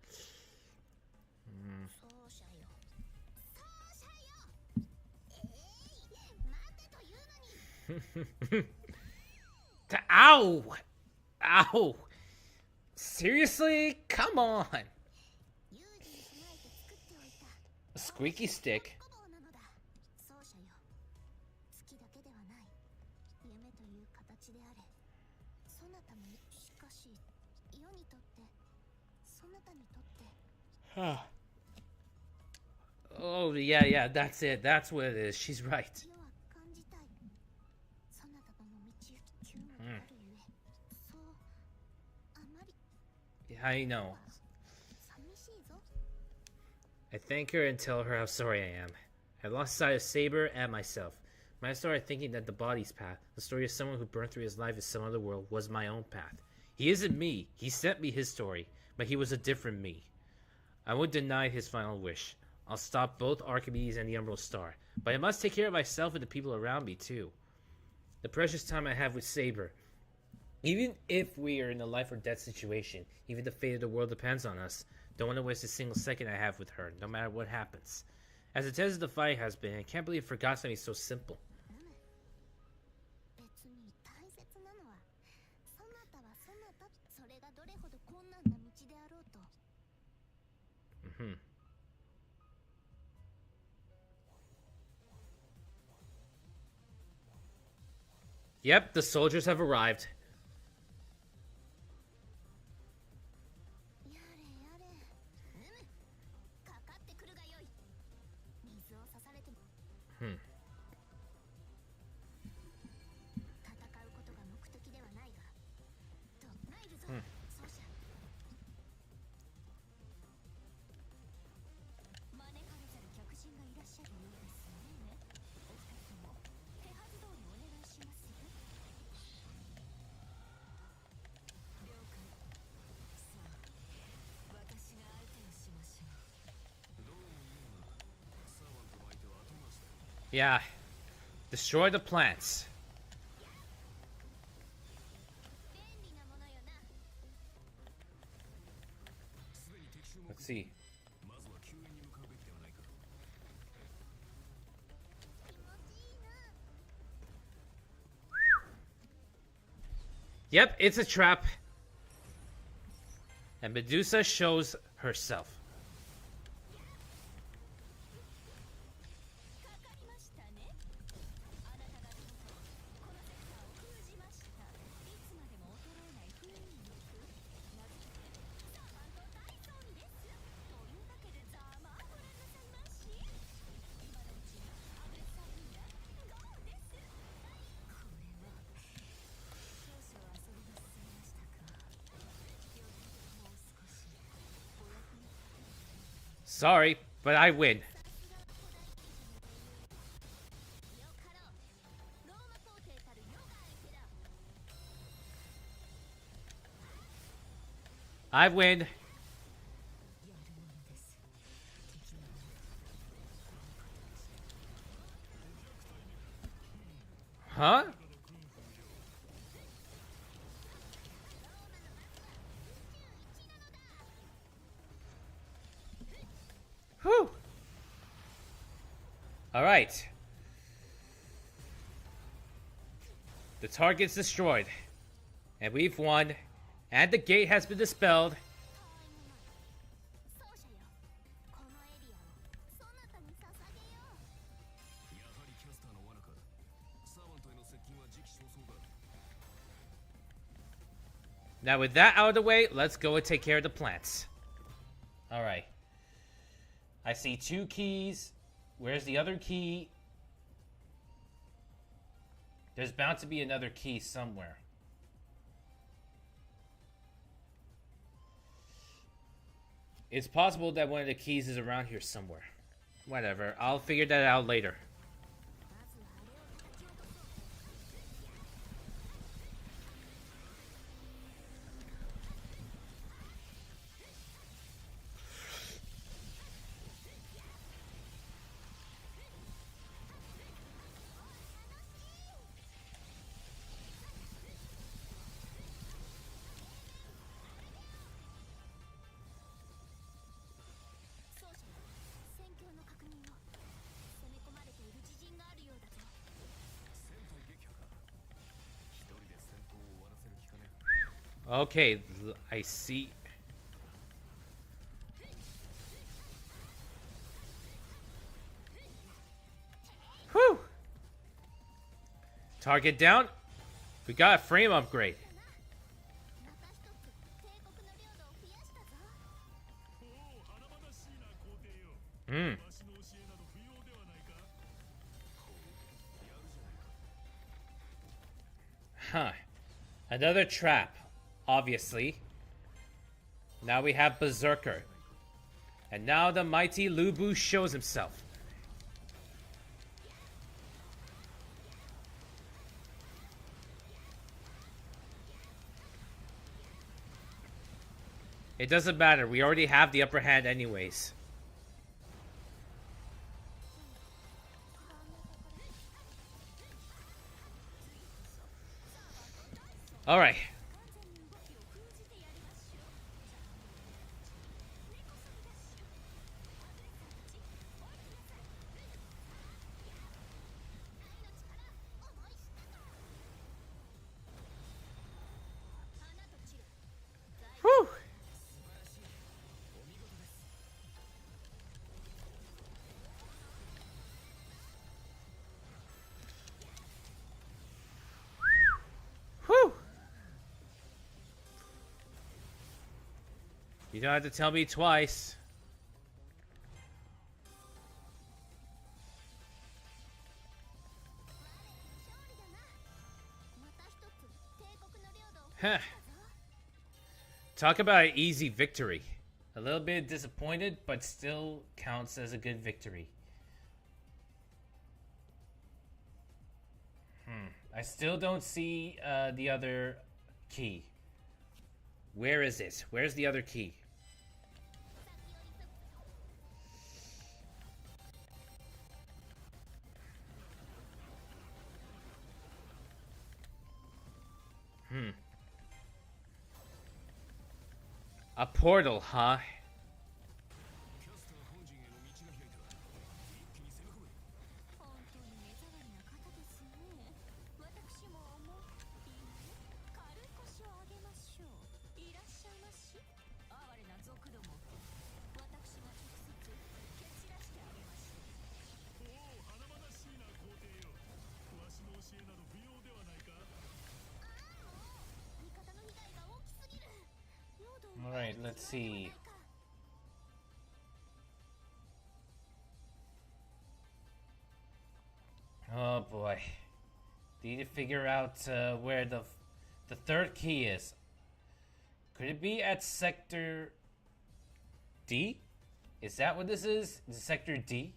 Ow! Ow! Seriously? Come on! A squeaky stick. Oh, yeah, that's it. That's what it is. She's right. I know. I thank her and tell her how sorry I am. I lost sight of Saber and myself. When I started thinking that the body's path, the story of someone who burned through his life in some other world, was my own path. He isn't me. He sent me his story, but he was a different me. I won't deny his final wish. I'll stop both Archimedes and the Umbral Star, but I must take care of myself and the people around me too. The precious time I have with Saber. Even if we are in a life or death situation, even the fate of the world depends on us, don't want to waste a single second I have with her, no matter what happens. As intense as the fight has been, I can't believe I forgot something so simple. Yep, the soldiers have arrived. Hmm. Yeah. Destroy the plants. Let's see. Yep, it's a trap. And Medusa shows herself. Sorry, but I win. I win. Huh? Whew. All right. The target's destroyed. And we've won. And the gate has been dispelled. Now with that out of the way, let's go and take care of the plants. Alright. I see 2 keys. Where's the other key? There's bound to be another key somewhere. It's possible that one of the keys is around here somewhere. Whatever, I'll figure that out later. Okay, I see. Whew! Target down. We got a frame upgrade. Hmm. Huh. Another trap. Obviously. Now we have Berserker. And now the mighty Lubu shows himself. It doesn't matter, we already have the upper hand anyways. Alright. Whew. You don't have to tell me twice. Heh. Talk about an easy victory. A little bit disappointed, but still counts as a good victory. I still don't see the other key. Where is it? Where's the other key? A portal, huh? Alright, let's see. Oh boy. Need to figure out where the third key is. Could it be at Sector D? Is that what this is? Is it Sector D?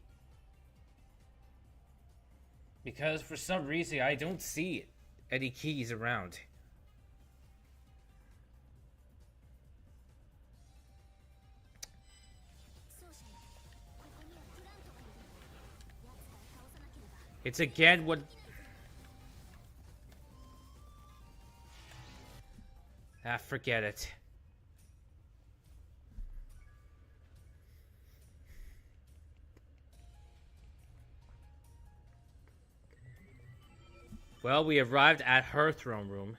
Because for some reason I don't see any keys around. It's again what... Ah, forget it. Well, we arrived at her throne room.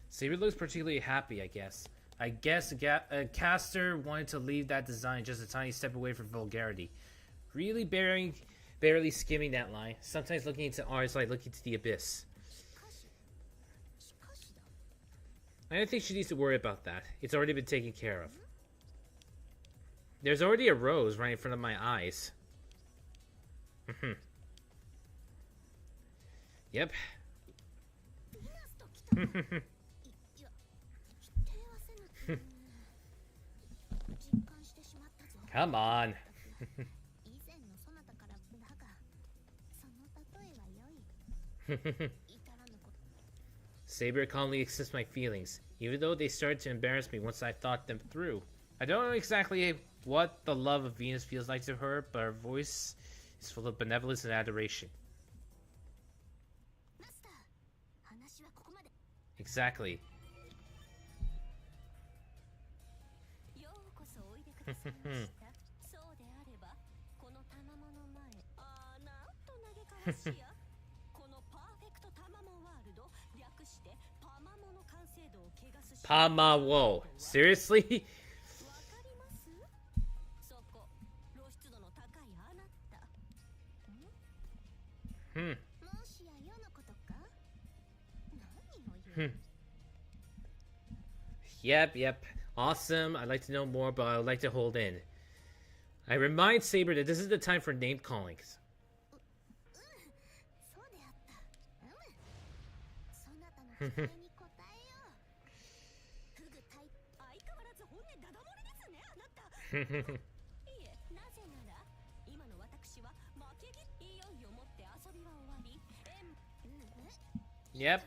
Saber looks particularly happy, I guess. I guess a caster wanted to leave that design just a tiny step away from vulgarity. Really barely skimming that line. Sometimes looking into art is like looking to the abyss. I don't think she needs to worry about that. It's already been taken care of. There's already a rose right in front of my eyes. Yep. Come on. Saber calmly accepts my feelings, even though they started to embarrass me once I thought them through. I don't know exactly what the love of Venus feels like to her, but her voice is full of benevolence and adoration. Exactly. Pamawo. Seriously? Yep. Awesome. I'd like to know more, but I would like to hold in. I remind Saber that this is the time for name callings. Yep.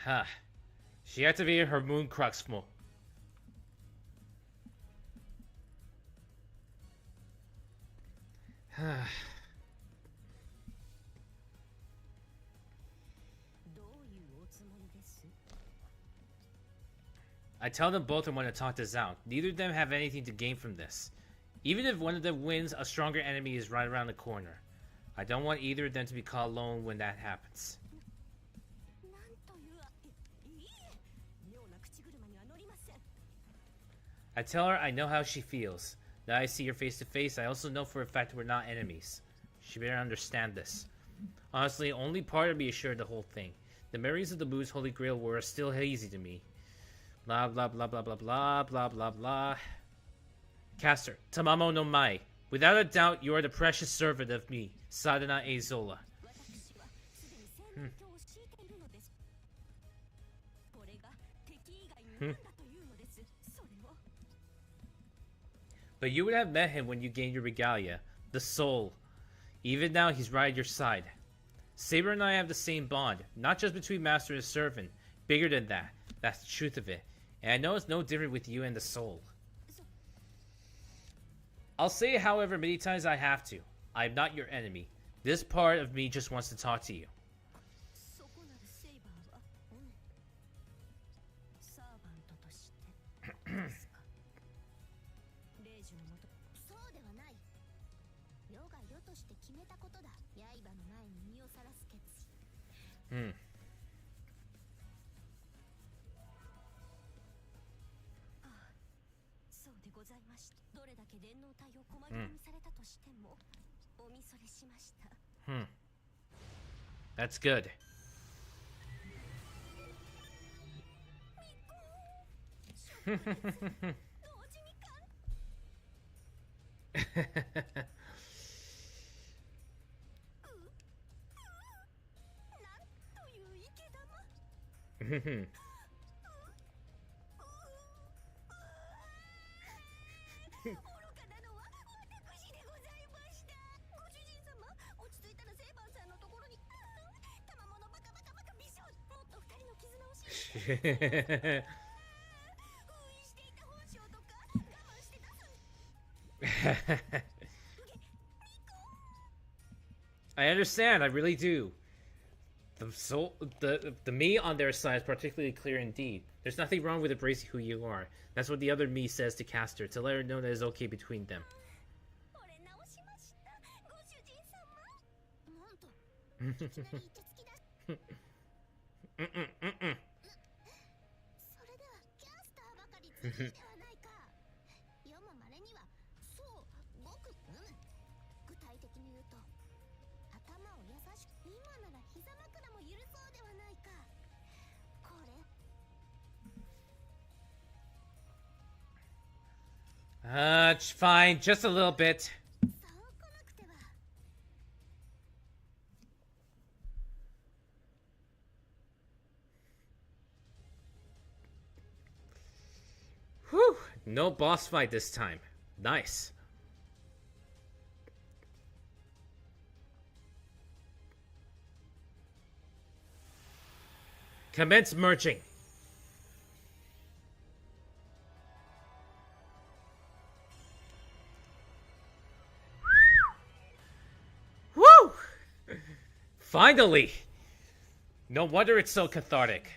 Huh. She activated her moon crux mode. I tell them both I want to talk this out. Neither of them have anything to gain from this. Even if one of them wins, a stronger enemy is right around the corner. I don't want either of them to be caught alone when that happens. I tell her I know how she feels. Now I see her face to face, I also know for a fact we're not enemies. She better understand this. Honestly, only part of me is sure of the whole thing. The memories of the Boo's Holy Grail were still hazy to me. Blah blah blah blah blah blah blah blah blah. Caster, Tamamo no Mai. Without a doubt, you are the precious servant of me, Sadana Azola. But you would have met him when you gained your regalia, the soul. Even now, he's right at your side. Saber and I have the same bond, not just between master and servant, bigger than that. That's the truth of it. And I know it's no different with you and the soul. I'll say it however many times I have to. I'm not your enemy. This part of me just wants to talk to you. That's good. I understand, I really do. The me on their side is particularly clear indeed. There's nothing wrong with embracing who you are. That's what the other me says to Caster, to let her know that it's okay between them. Fine, just a little bit. Whew, no boss fight this time. Nice. Commence merging. Woo! Finally! No wonder it's so cathartic.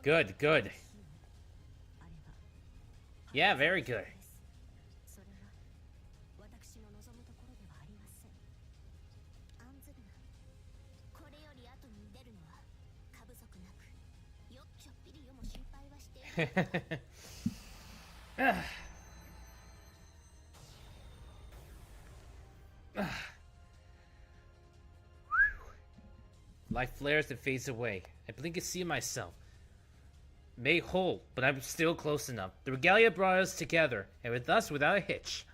Good, good. Yeah, very good. Light flares and fades away. I blink and see myself. Made whole, but I'm still close enough. The regalia brought us together, and with us without a hitch.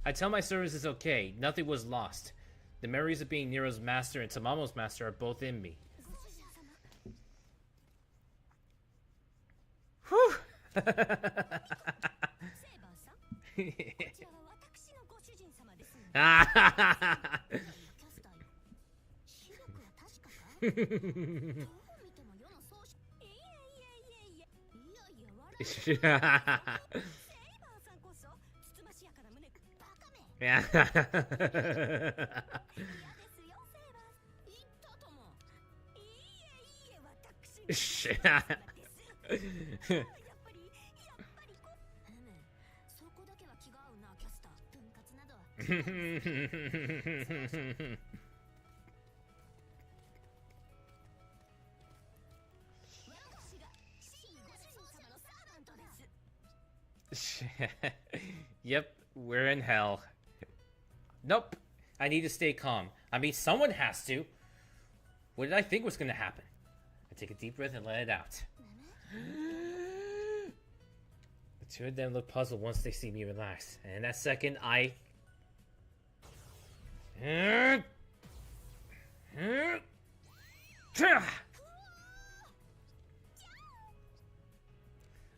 I tell my servants it's okay. Nothing was lost. The memories of being Nero's master and Tamamo's master are both in me. Whew! Yep, we're in hell. Nope. I need to stay calm. I mean, someone has to. What did I think was gonna happen? I take a deep breath and let it out. The two of them look puzzled once they see me relax. And in that second, I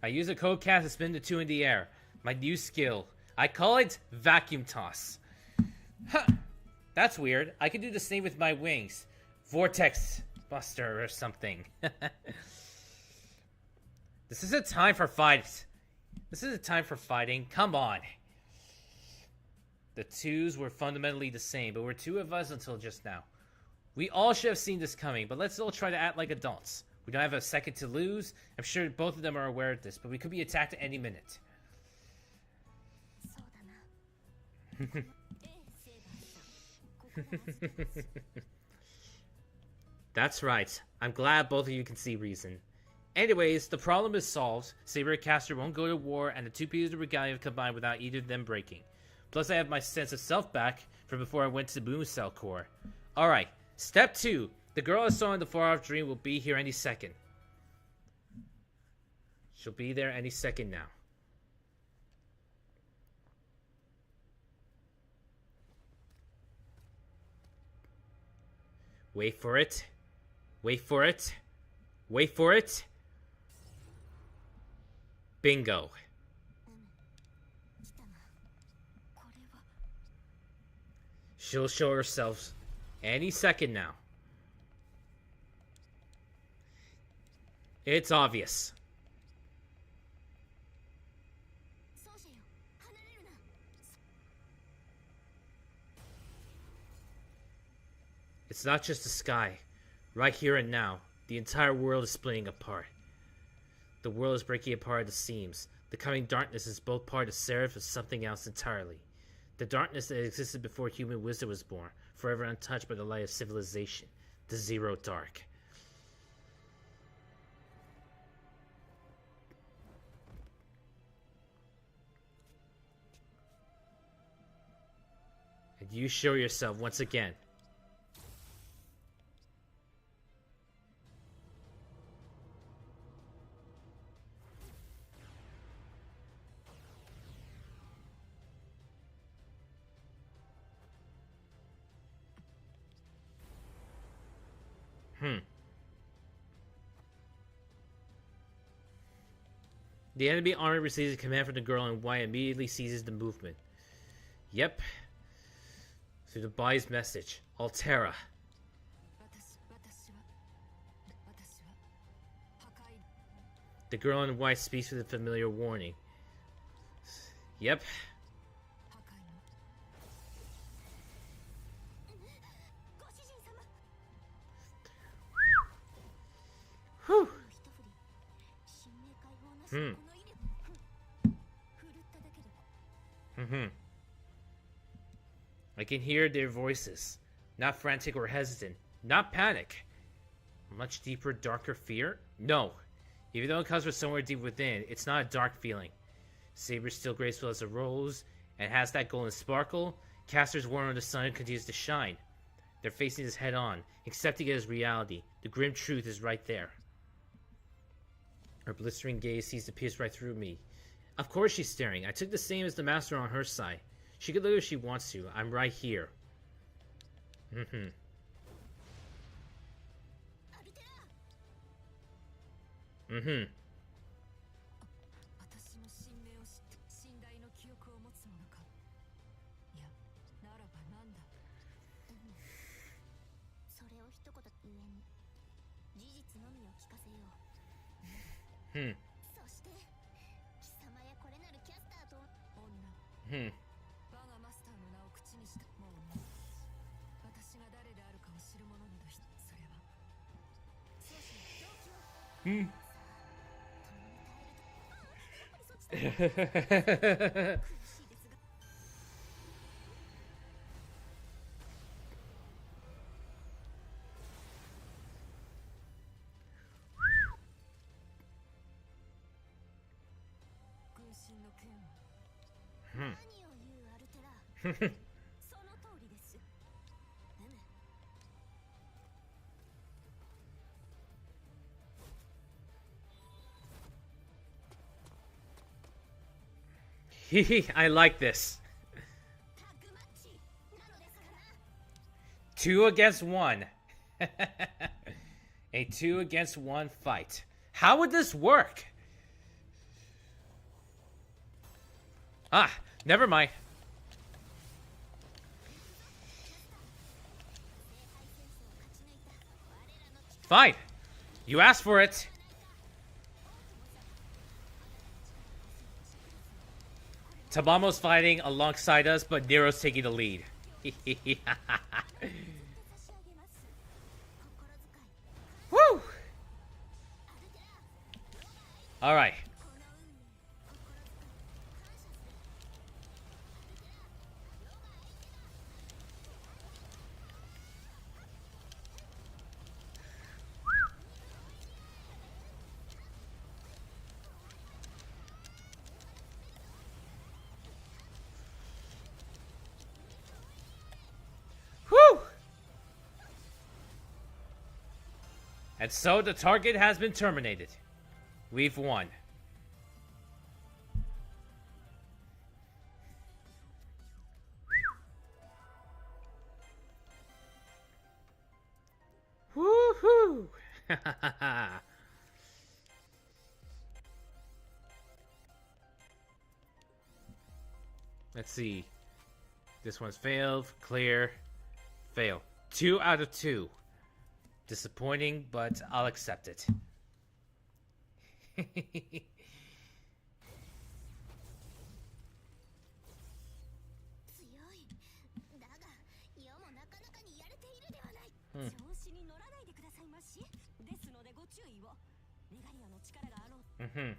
use a code cast to spin the two in the air. My new skill. I call it Vacuum Toss. Huh. That's weird. I can do the same with my wings. Vortex Buster or something. This isn't time for fights. This isn't time for fighting. Come on. The twos were fundamentally the same, but we're two of us until just now. We all should have seen this coming, but let's all try to act like adults. We don't have a second to lose. I'm sure both of them are aware of this, but we could be attacked at any minute. That's right. I'm glad both of you can see reason. Anyways, the problem is solved. Saber and Caster won't go to war, and the two pieces of regalia have combined without either of them breaking. Plus, I have my sense of self back from before I went to the Boom Cell Core. Alright, step 2. The girl I saw in the far-off dream will be here any second. She'll be there any second now. Wait for it. Wait for it. Wait for it. Bingo. She'll show herself any second now. It's obvious. It's not just the sky. Right here and now, the entire world is splitting apart. The world is breaking apart at the seams. The coming darkness is both part of Seraph and something else entirely. The darkness that existed before human wisdom was born, forever untouched by the light of civilization. The Zero Dark. And you show yourself once again. The enemy army receives a command from the girl in white and immediately seizes the movement. Yep. Through the body's message. Altera. The girl in white speaks with a familiar warning. Yep. Whew. I can hear their voices. Not frantic or hesitant. Not panic. Much deeper, darker fear? No. Even though it comes from somewhere deep within, it's not a dark feeling. Saber's still graceful as a rose, and has that golden sparkle. Caster's warm when the sun continues to shine. They're facing this head on, accepting it as reality. The grim truth is right there. Her blistering gaze sees to pierce right through me. Of course she's staring. I took the same as the master on her side. She can look if she wants to. I'm right here. Mm-hmm. Mm-hmm. Hmm. Hmm. Hmm. I like this. 2 against 1. A 2 against 1 fight. How would this work? Ah, never mind. Fine. You asked for it. Tabamo's fighting alongside us, but Nero's taking the lead. Woo! Alright. Woo! And so the target has been terminated. We've won. Woohoo! Let's see. This one's failed, clear, fail. 2 out of 2. Disappointing, but I'll accept it. Mm-hmm.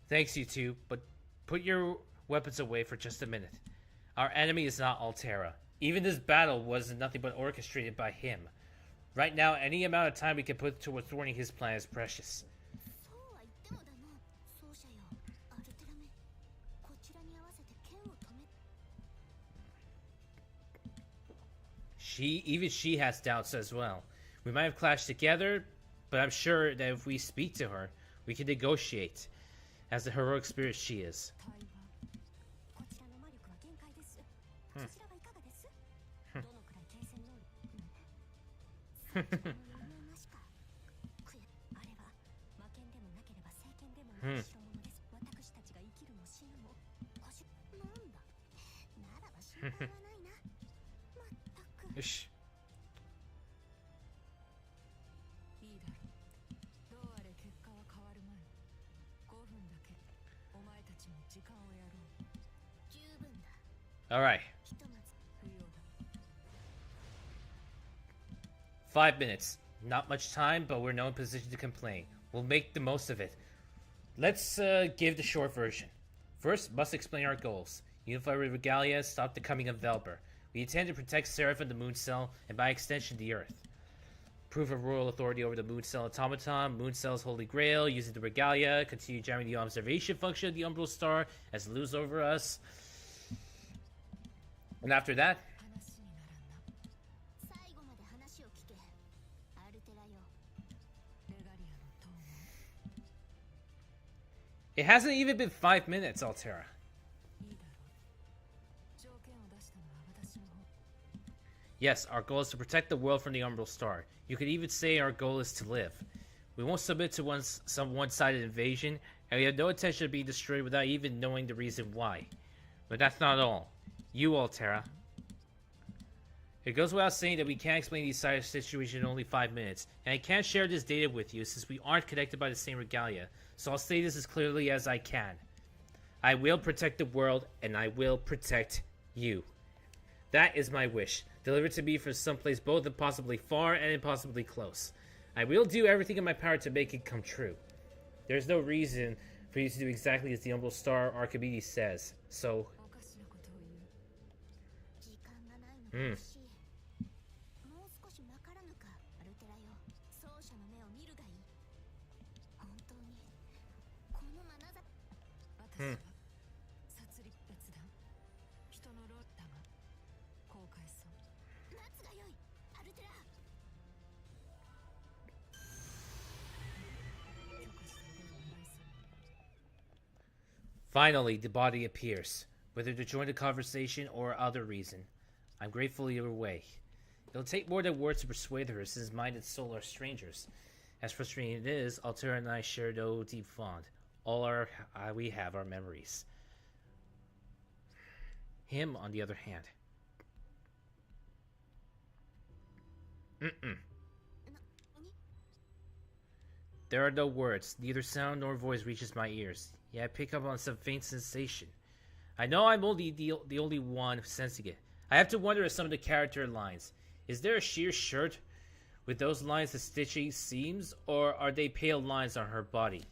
Thanks, you two, but put your weapons away for just a minute. Our enemy is not Altera. Even this battle was nothing but orchestrated by him. Right now, any amount of time we can put towards thwarting his plan is precious. Even she has doubts as well. We might have clashed together, but I'm sure that if we speak to her, we can negotiate. As the heroic spirit she is. Ish. All right. 5 minutes. Not much time, but we're no position to complain. We'll make the most of it. Let's give the short version. First, must explain our goals. Unify Regalia, stop the coming of Velber. We intend to protect Seraph and the Moon Cell, and by extension, the Earth. Proof of royal authority over the Moon Cell automaton, Moon Cell's holy grail, using the Regalia, continue jamming the observation function of the Umbral Star as it looms over us. And after that, It hasn't even been 5 minutes, Altera. Yes, our goal is to protect the world from the Umbral Star. You could even say our goal is to live. We won't submit to some one-sided invasion, and we have no intention of being destroyed without even knowing the reason why. But that's not all. You, Altera. It goes without saying that we can't explain these side situations in only 5 minutes, and I can't share this data with you since we aren't connected by the same regalia, so I'll say this as clearly as I can. I will protect the world, and I will protect you. That is my wish, delivered to me from someplace both impossibly far and impossibly close. I will do everything in my power to make it come true. There's no reason for you to do exactly as the Umbral Star Archimedes says, so... Finally, the body appears, whether to join the conversation or other reason. I'm grateful either way. It'll take more than words to persuade her, since mind and soul are strangers. As frustrating it is, Altera and I share no deep bond. All we have are memories. Him, on the other hand. There are no words. Neither sound nor voice reaches my ears. Yet I pick up on some faint sensation. I know I'm only the only one sensing it. I have to wonder at some of the character lines. Is there a sheer shirt with those lines of stitching seams, or are they pale lines on her body?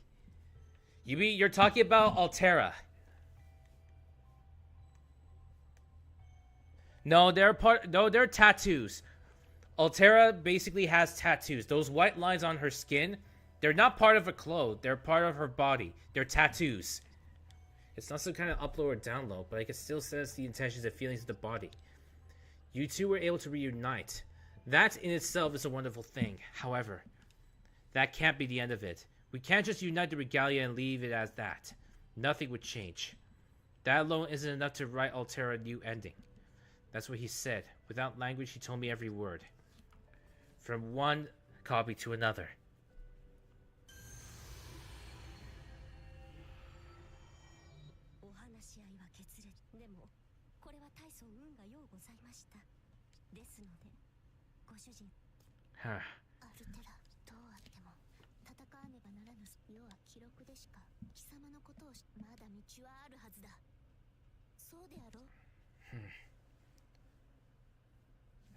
You mean you're talking about Altera? No, they're tattoos. Altera basically has tattoos. Those white lines on her skin, they're not part of her clothes. They're part of her body. They're tattoos. It's not some kind of upload or download, but I can still sense the intentions and feelings of the body. You two were able to reunite. That in itself is a wonderful thing. However, that can't be the end of it. We can't just unite the regalia and leave it as that. Nothing would change. That alone isn't enough to write Altera a new ending. That's what he said. Without language, he told me every word. From one copy to another.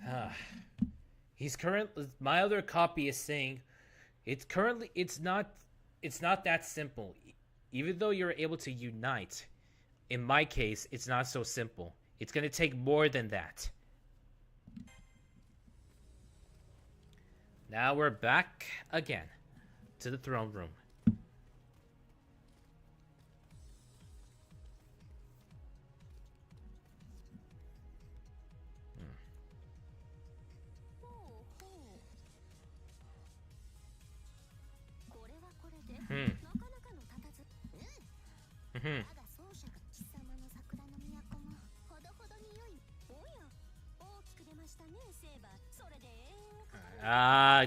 Huh. He's my other copy is saying it's not that simple. Even though you're able to unite, in my case, it's not so simple. It's going to take more than that. Now we're back again to the throne room.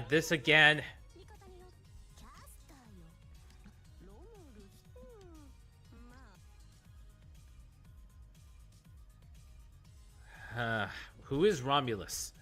This again. Who is Romulus?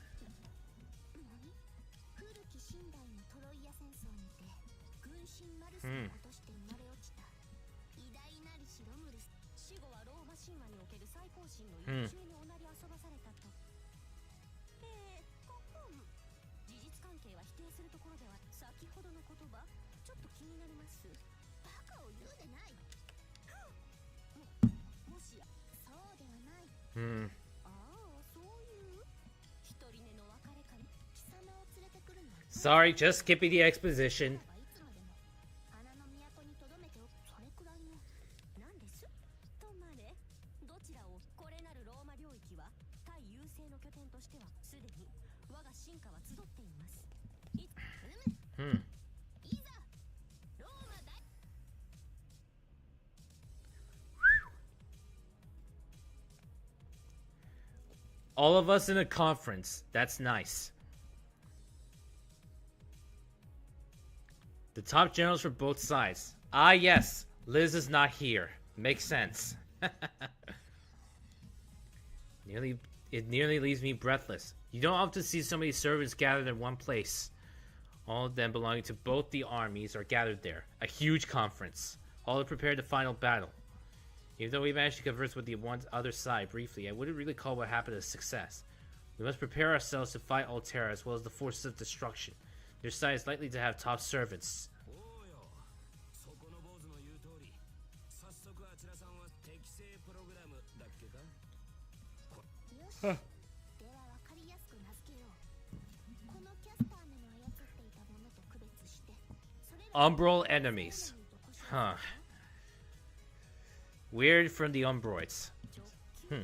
Sorry, just skipping the exposition. All of us in a conference. That's nice. The top generals for both sides. Ah, yes. Liz is not here. Makes sense. It nearly leaves me breathless. You don't often see so many servants gathered in one place. All of them belonging to both the armies are gathered there. A huge conference. All are prepared to final battle. Even though we managed to converse with the other side briefly, I wouldn't really call what happened a success. We must prepare ourselves to fight Altera as well as the forces of destruction. Their side is likely to have top servants. Huh. Umbral enemies. Huh. Weird from the Umbroids. Hmm.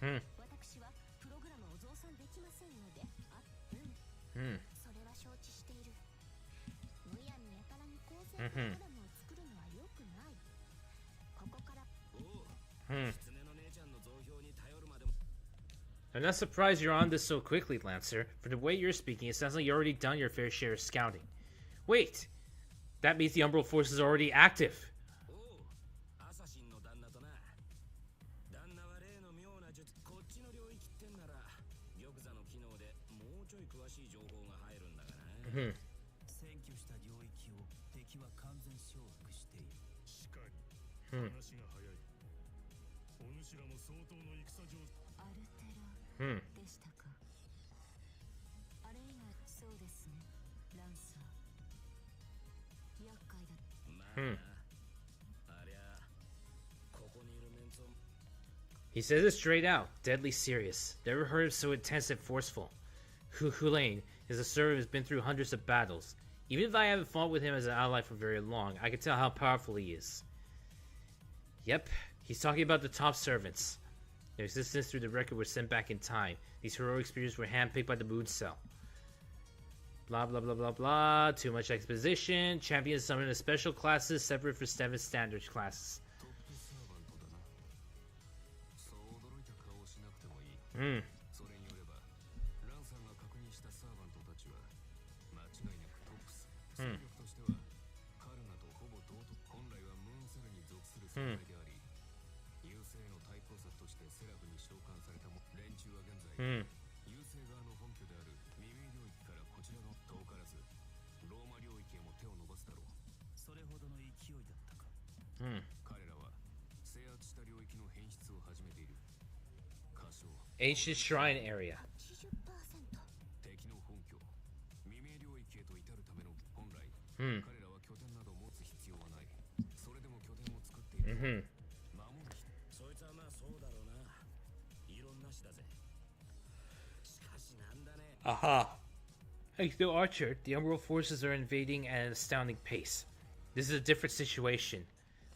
Hmm. Hmm. Mm-hmm. Hmm. I'm not surprised you're on this so quickly, Lancer. From the way you're speaking, it sounds like you've already done your fair share of scouting. Wait! That means the Umbral force is already active. Hmm. Hmm. Hmm. Hmm. He says it straight out, deadly serious. Never heard him so intense and forceful. Hulain is a servant who's been through hundreds of battles. Even if I haven't fought with him as an ally for very long, I can tell how powerful he is. Yep, he's talking about the top servants. Their existence through the record was sent back in time. These heroic spirits were handpicked by the Moon Cell. Blah blah blah blah blah. Too much exposition. Champions summoned in special classes separate from 7 standard classes. Hmm. Hmm. Hmm. Hmm. Hmm. Ancient Shrine area. Hmm. Mm-hmm. Aha. Thanks to Archer, the Umbral forces are invading at an astounding pace. This is a different situation.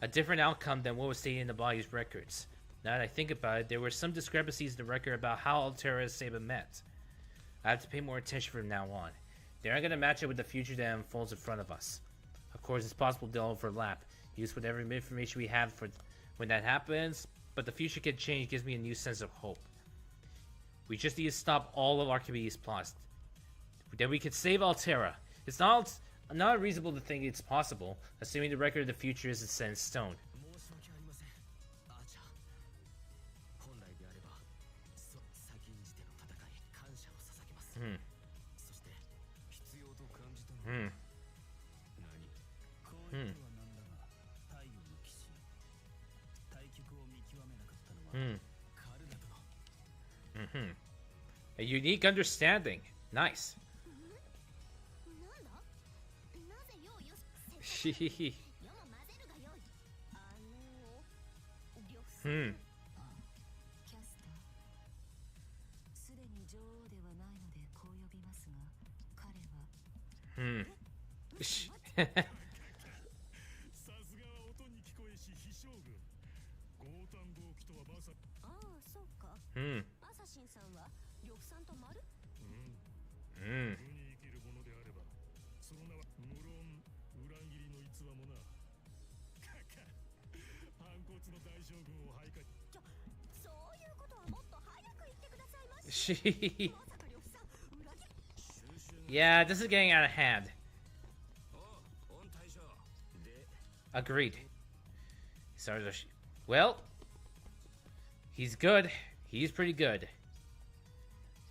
A different outcome than what was stated in the body's records. Now that I think about it, there were some discrepancies in the record about how Altera and Saba met. I have to pay more attention from now on. They aren't going to match it with the future that unfolds in front of us. Of course, it's possible they'll overlap. Use whatever information we have for when that happens, but the future can change gives me a new sense of hope. We just need to stop all of Archimedes' plots. Then we can save Altera. It's not reasonable to think it's possible, assuming the record of the future isn't set in stone. Hmm. Hmm. Hmm. Hmm. Mm-hmm. A unique understanding. Nice. Hmm. Hmm. Hmm. Hmm. She... Yeah, this is getting out of hand. Agreed. Well, he's good. He's pretty good.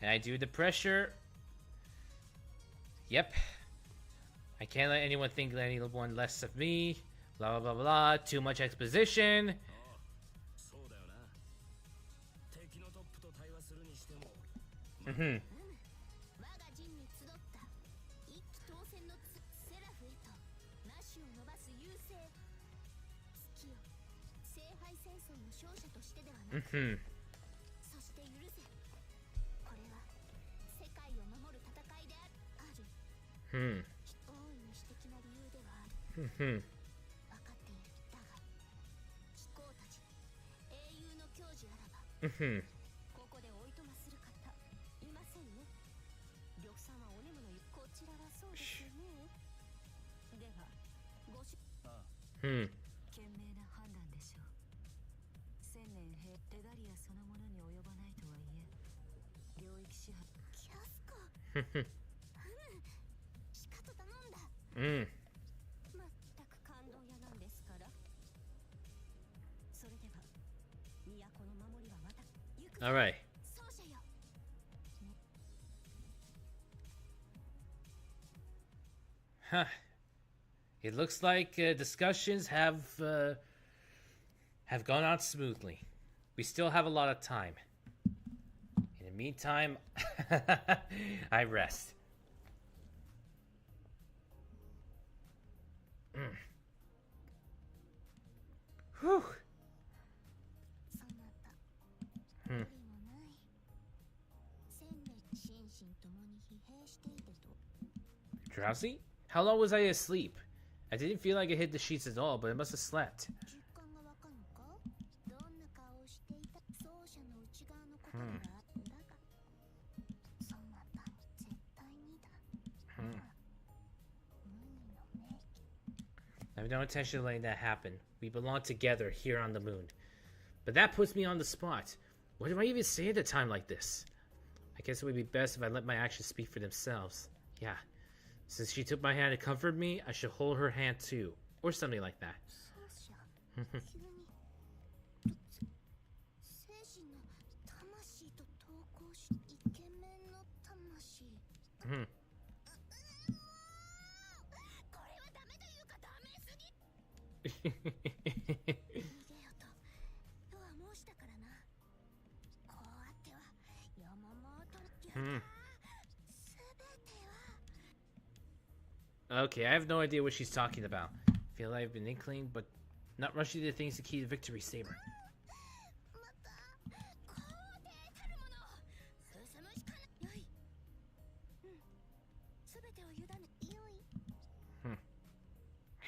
And I do the pressure. Yep. I can't let anyone think anyone less of me. Blah, blah, blah, blah. Too much exposition. Mm-hmm. Mm-hmm. Hmm. Mm-hmm. Mm-hmm. Hmm. Mm. All right. Huh. It looks like discussions have gone on smoothly. We still have a lot of time. In the meantime, I rest. Whew. Hmm. Drowsy? How long was I asleep? I didn't feel like I hit the sheets at all, but I must have slept. Hmm. Hmm. I have no intention of letting that happen. We belong together here on the moon. But that puts me on the spot. What do I even say at a time like this? I guess it would be best if I let my actions speak for themselves. Yeah. Since she took my hand to comfort me, I should hold her hand too. Or something like that. Okay, I have no idea what she's talking about. Feel like I've been inkling, but not rushing to things to key the victory saber.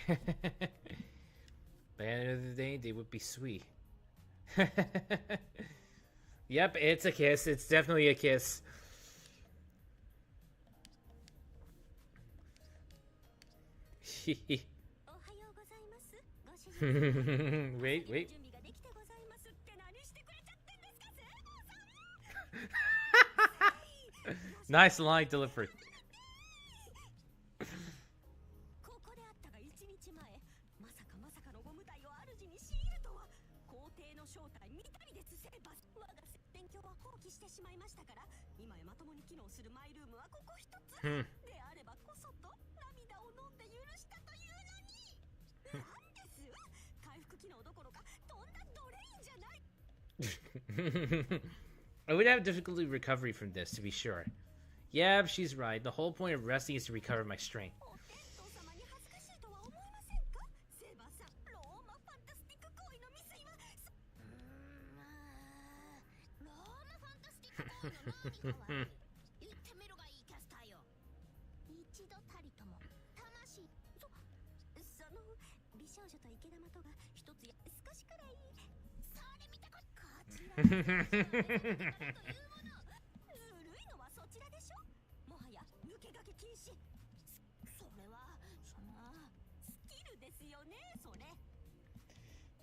By the end of the day, they would be sweet. Yep, it's a kiss. It's definitely a kiss. Wait. Nice line delivery. I would have difficulty recovery from this, to be sure. Yeah, she's right. The whole point of resting is to recover my strength.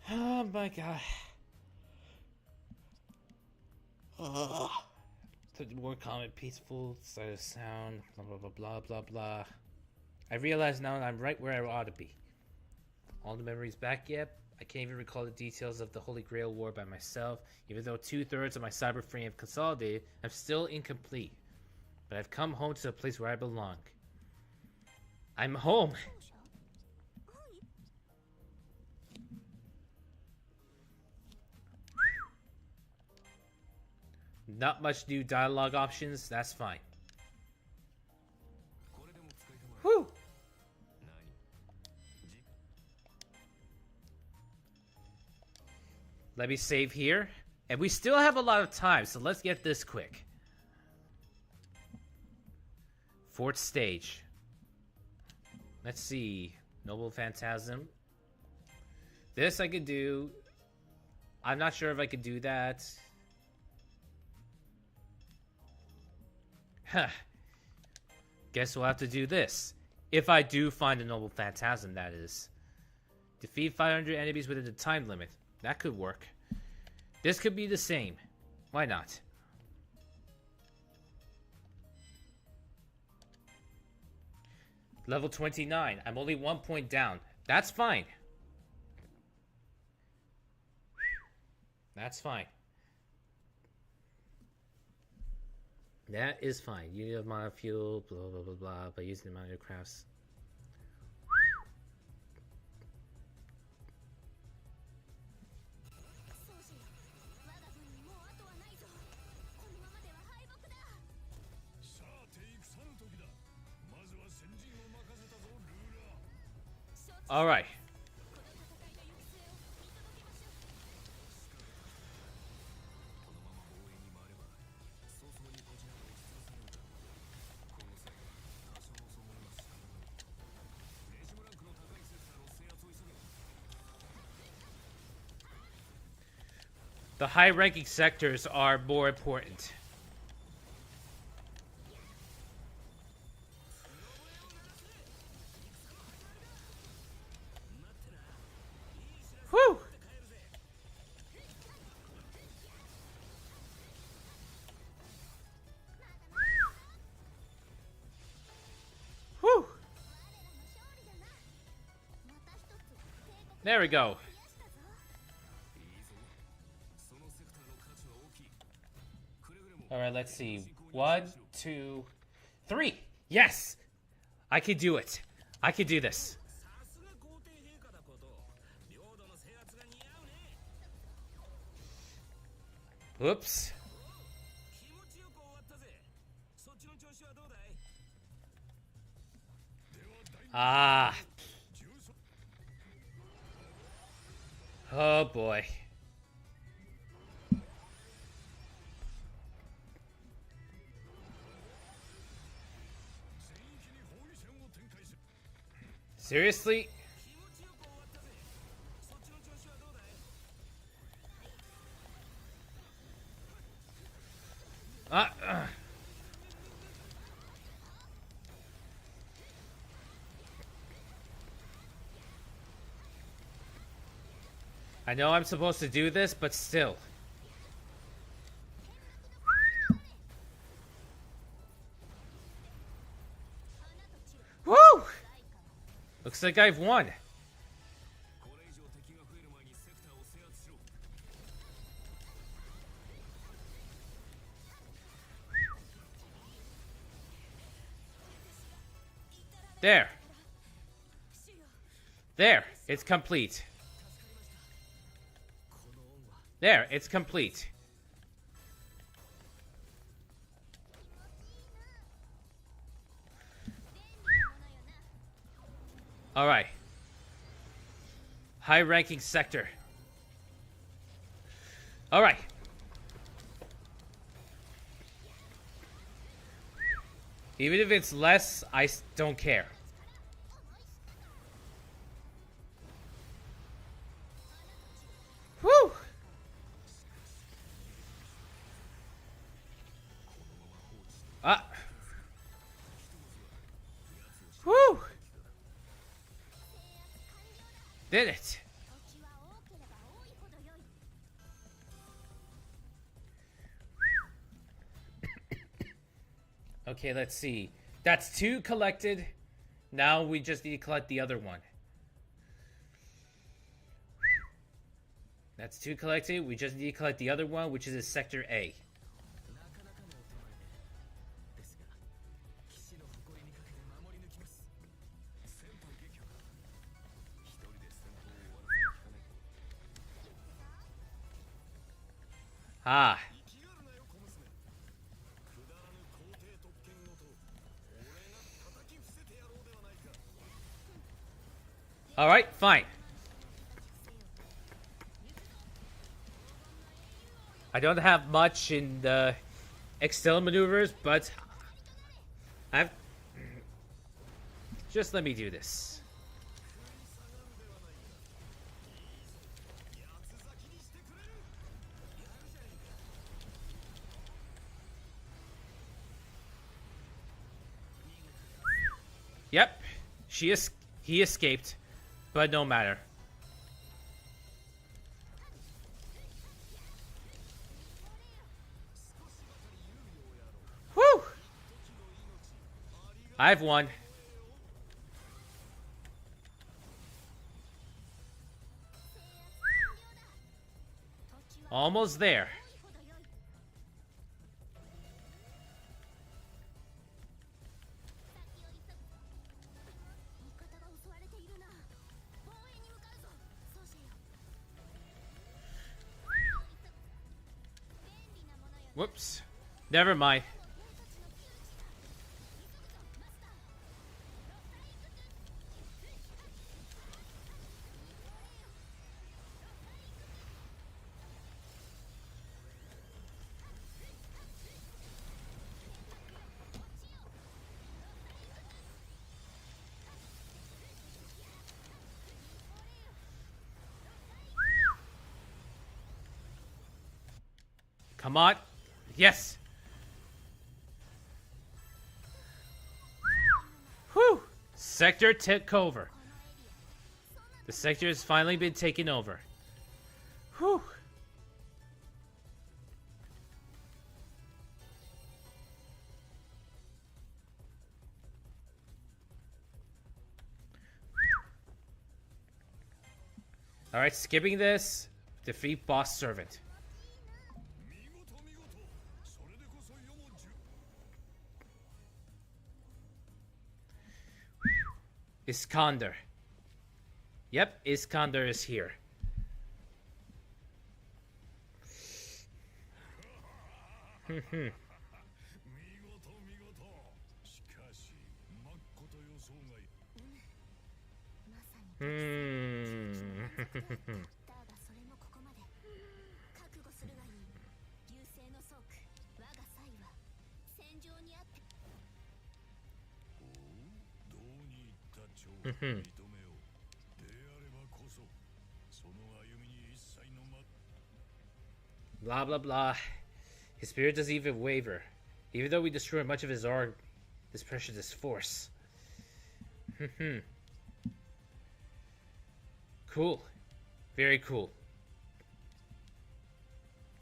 Oh my god. More calm and peaceful, side of sound, blah blah blah blah blah blah. I realize now I'm right where I ought to be. All the memories back yet? I can't even recall the details of the Holy Grail War by myself. Even though 2/3 of my cyber frame have consolidated, I'm still incomplete. But I've come home to a place where I belong. I'm home! Not much new dialogue options, that's fine. Whew! Let me save here. And we still have a lot of time, so let's get this quick. Fourth stage. Let's see. Noble Phantasm. This I could do. I'm not sure if I could do that. Huh. Guess we'll have to do this. If I do find a Noble Phantasm, that is. Defeat 500 enemies within the time limit. That could work. This could be the same. Why not? Level 29. I'm only 1 point down. That's fine. That's fine. That is fine. Unit of monofuel, blah blah blah blah, by using the amount of crafts. All right. The high-ranking sectors are more important. Whew! Whew! There we go. Alright, let's see. 1, 2, 3. Yes! I can do it. I can do this. Oops. Ah. Oh boy. Seriously? I know I'm supposed to do this, but still. Woo! Looks like I've won. There. There. It's complete. There. It's complete. All right. High-ranking sector. All right. Even if it's less, I don't care. Whew! Ah! Whew! Did it! Okay, let's see. That's 2 collected. Now we just need to collect the other one. That's 2 collected. We just need to collect the other one, which is in Sector A. Ah. Alright, fine. I don't have much in the Extella maneuvers, but I've... Just let me do this. Yep, he escaped, but no matter. Whew! I've won. Almost there. Whoops. Never mind. Come on. Yes. Whew. Sector took over. The sector has finally been taken over. Whew. Alright, skipping this. Defeat boss servant. Iskander. Yep, Iskander is here. Blah blah blah. His spirit doesn't even waver. Even though we destroy much of his aura, this precious force. Cool. Very cool.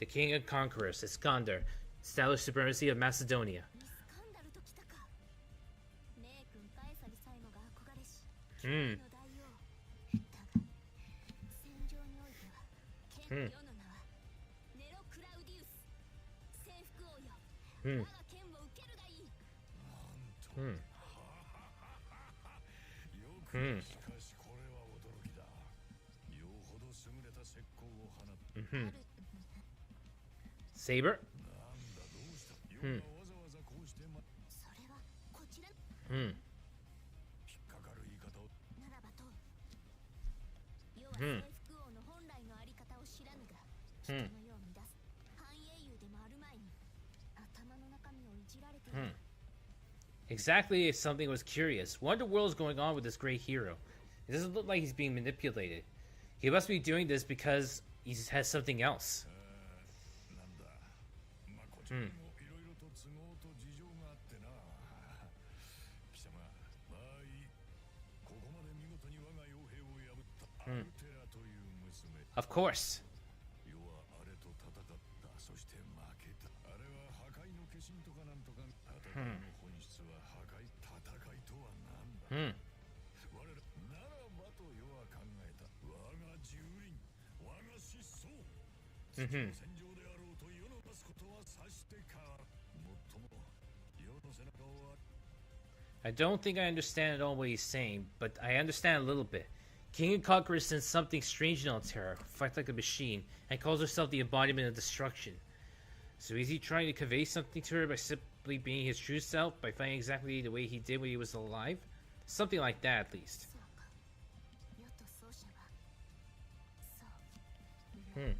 The king and conquerors, Iskander, established supremacy of Macedonia. Saber. Exactly, if something was curious. What in the world is going on with this great hero? It doesn't look like he's being manipulated. He must be doing this because he has something else. Of course. Hmm. Mm-hmm. I don't think I understand at all what he's saying, but I understand a little bit. King and Conqueror sends something strange in Altera, fights like a machine, and calls herself the embodiment of destruction. So is he trying to convey something to her by simply being his true self, by fighting exactly the way he did when he was alive? Something like that, at least. Hmm.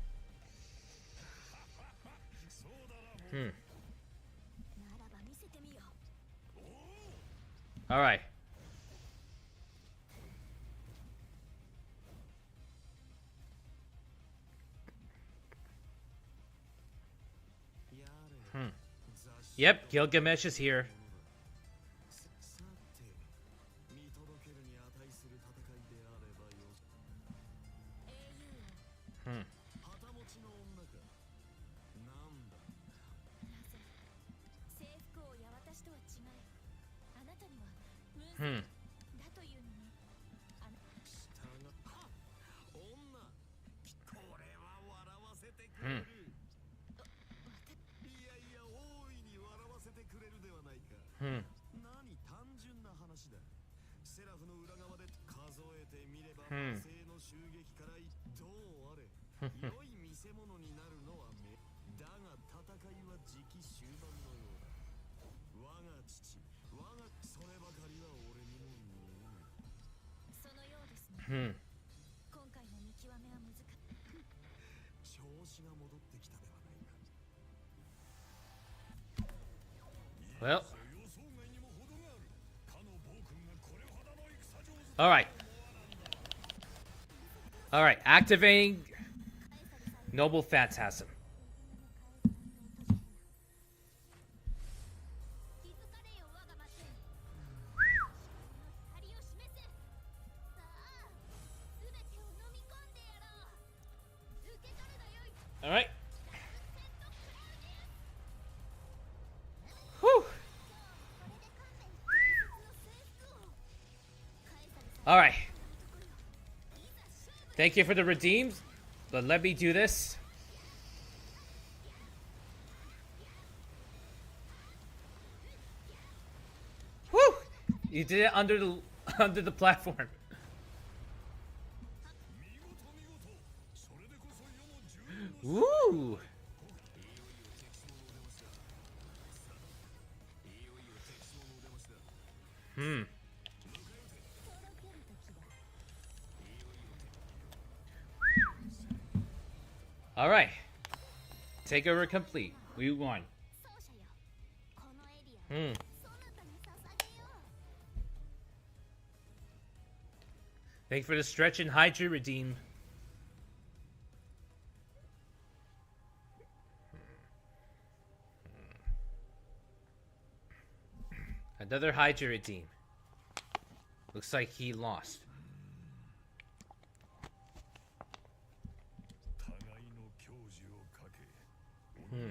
Hmm. Alright. Hmm. Yep, Gilgamesh is here. Hmm. Hmm. Hmm. Hmm. Hmm. Hmm. Well. Alright. Alright, activating Noble Phantasm. Alright. Whew. Alright. Thank you for the redeems, but let me do this. Whew! You did it under the under the platform. Woo! Hmm. Alright. Takeover complete. We won. Hmm. Thanks for the stretch and Hydra redeem. Another Hydra redeem. Looks like he lost. Hmm.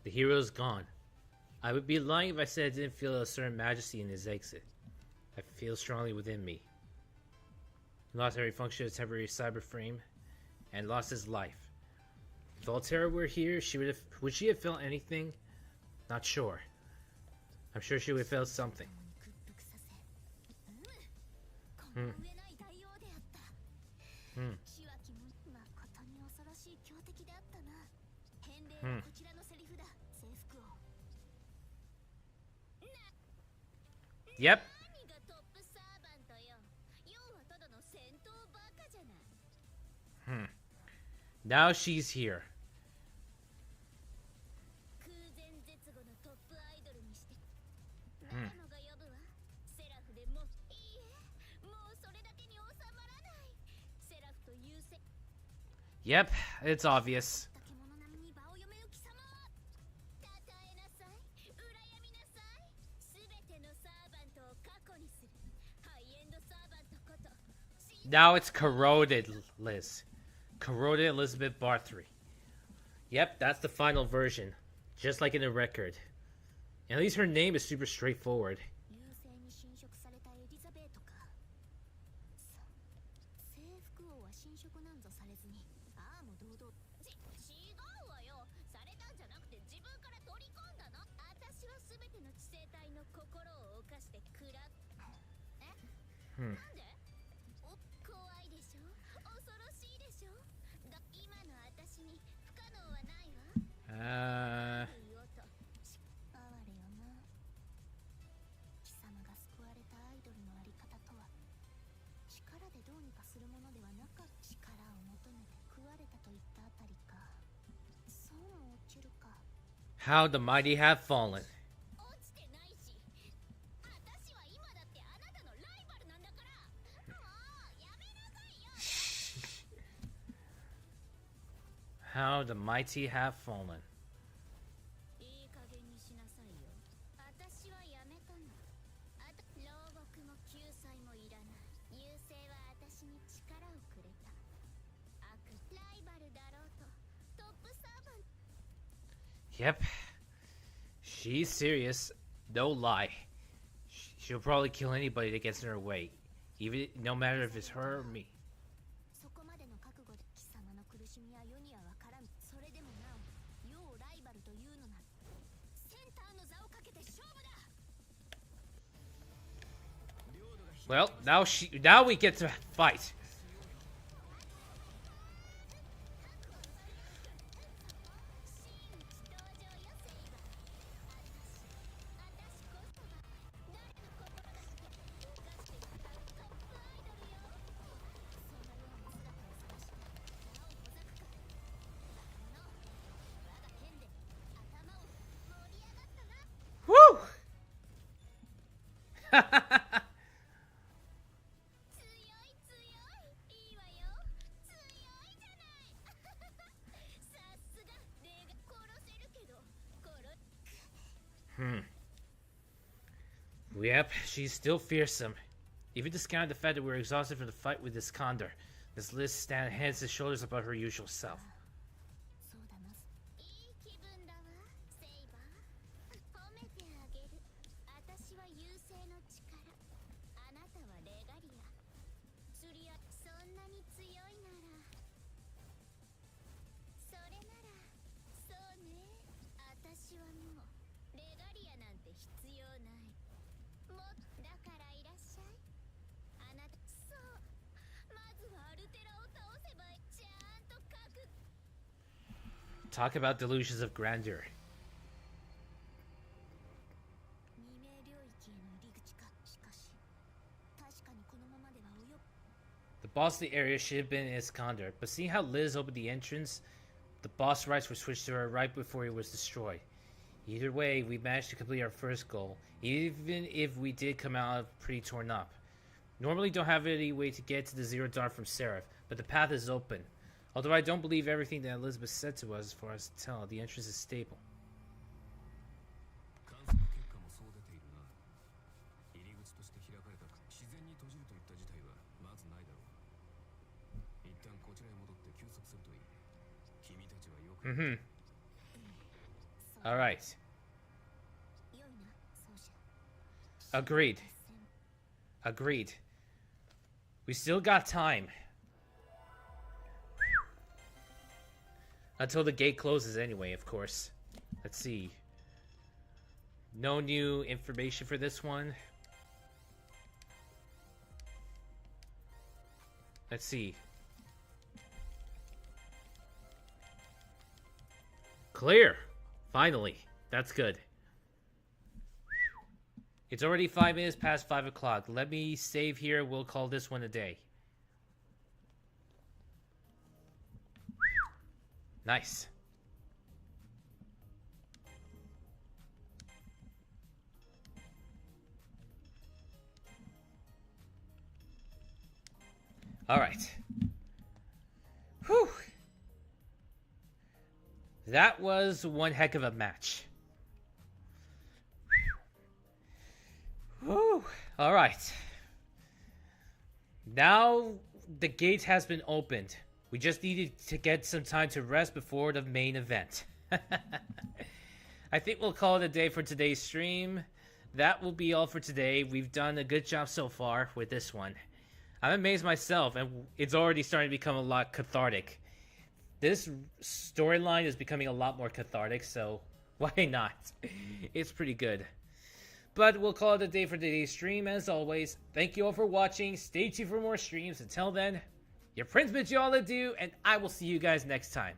The hero's gone. I would be lying if I said I didn't feel a certain majesty in his exit. I feel strongly within me. He lost every function of his temporary cyber frame, and lost his life. If Altera were here, would she have felt anything? Not sure. I'm sure she would have felt something. Hmm. Hmm. Hmm. Yep. Hmm. Now she's here. Hmm. Yep, it's obvious. Now it's corroded, Liz. Corroded Elizabeth Barthree. Yep, that's the final version. Just like in the record. At least her name is super straightforward. How the mighty have fallen. How the mighty have fallen. Yep. She's serious. No lie. She'll probably kill anybody that gets in her way. Even no matter if it's her or me. Well, now we get to fight. Woo! Yep, she's still fearsome. Even discounting the fact that we're exhausted from the fight with this Condor, this Liz stands heads and shoulders above her usual self. Talk about delusions of grandeur. The boss of the area should have been in his Condor, but seeing how Liz opened the entrance, the boss rights were switched to her right before he was destroyed. Either way, we managed to complete our first goal, even if we did come out pretty torn up. Normally don't have any way to get to the Zero Dawn from Seraph, but the path is open. Although I don't believe everything that Elizabeth said to us as far as to tell, the entrance is stable. Alright. Agreed. Agreed. We still got time. Until the gate closes anyway, of course. Let's see. No new information for this one. Let's see. Clear! Finally. That's good. It's already 5 minutes past 5 o'clock. Let me save here. We'll call this one a day. Nice. All right. Whew. That was one heck of a match. Whew. Alright. Now the gate has been opened. We just needed to get some time to rest before the main event. I think we'll call it a day for today's stream. That will be all for today. We've done a good job so far with this one. I'm amazed myself, and it's already starting to become a lot cathartic. This storyline is becoming a lot more cathartic, so why not? It's pretty good. But we'll call it a day for today's stream, as always. Thank you all for watching. Stay tuned for more streams. Until then, your Prince bids you all adieu, and I will see you guys next time.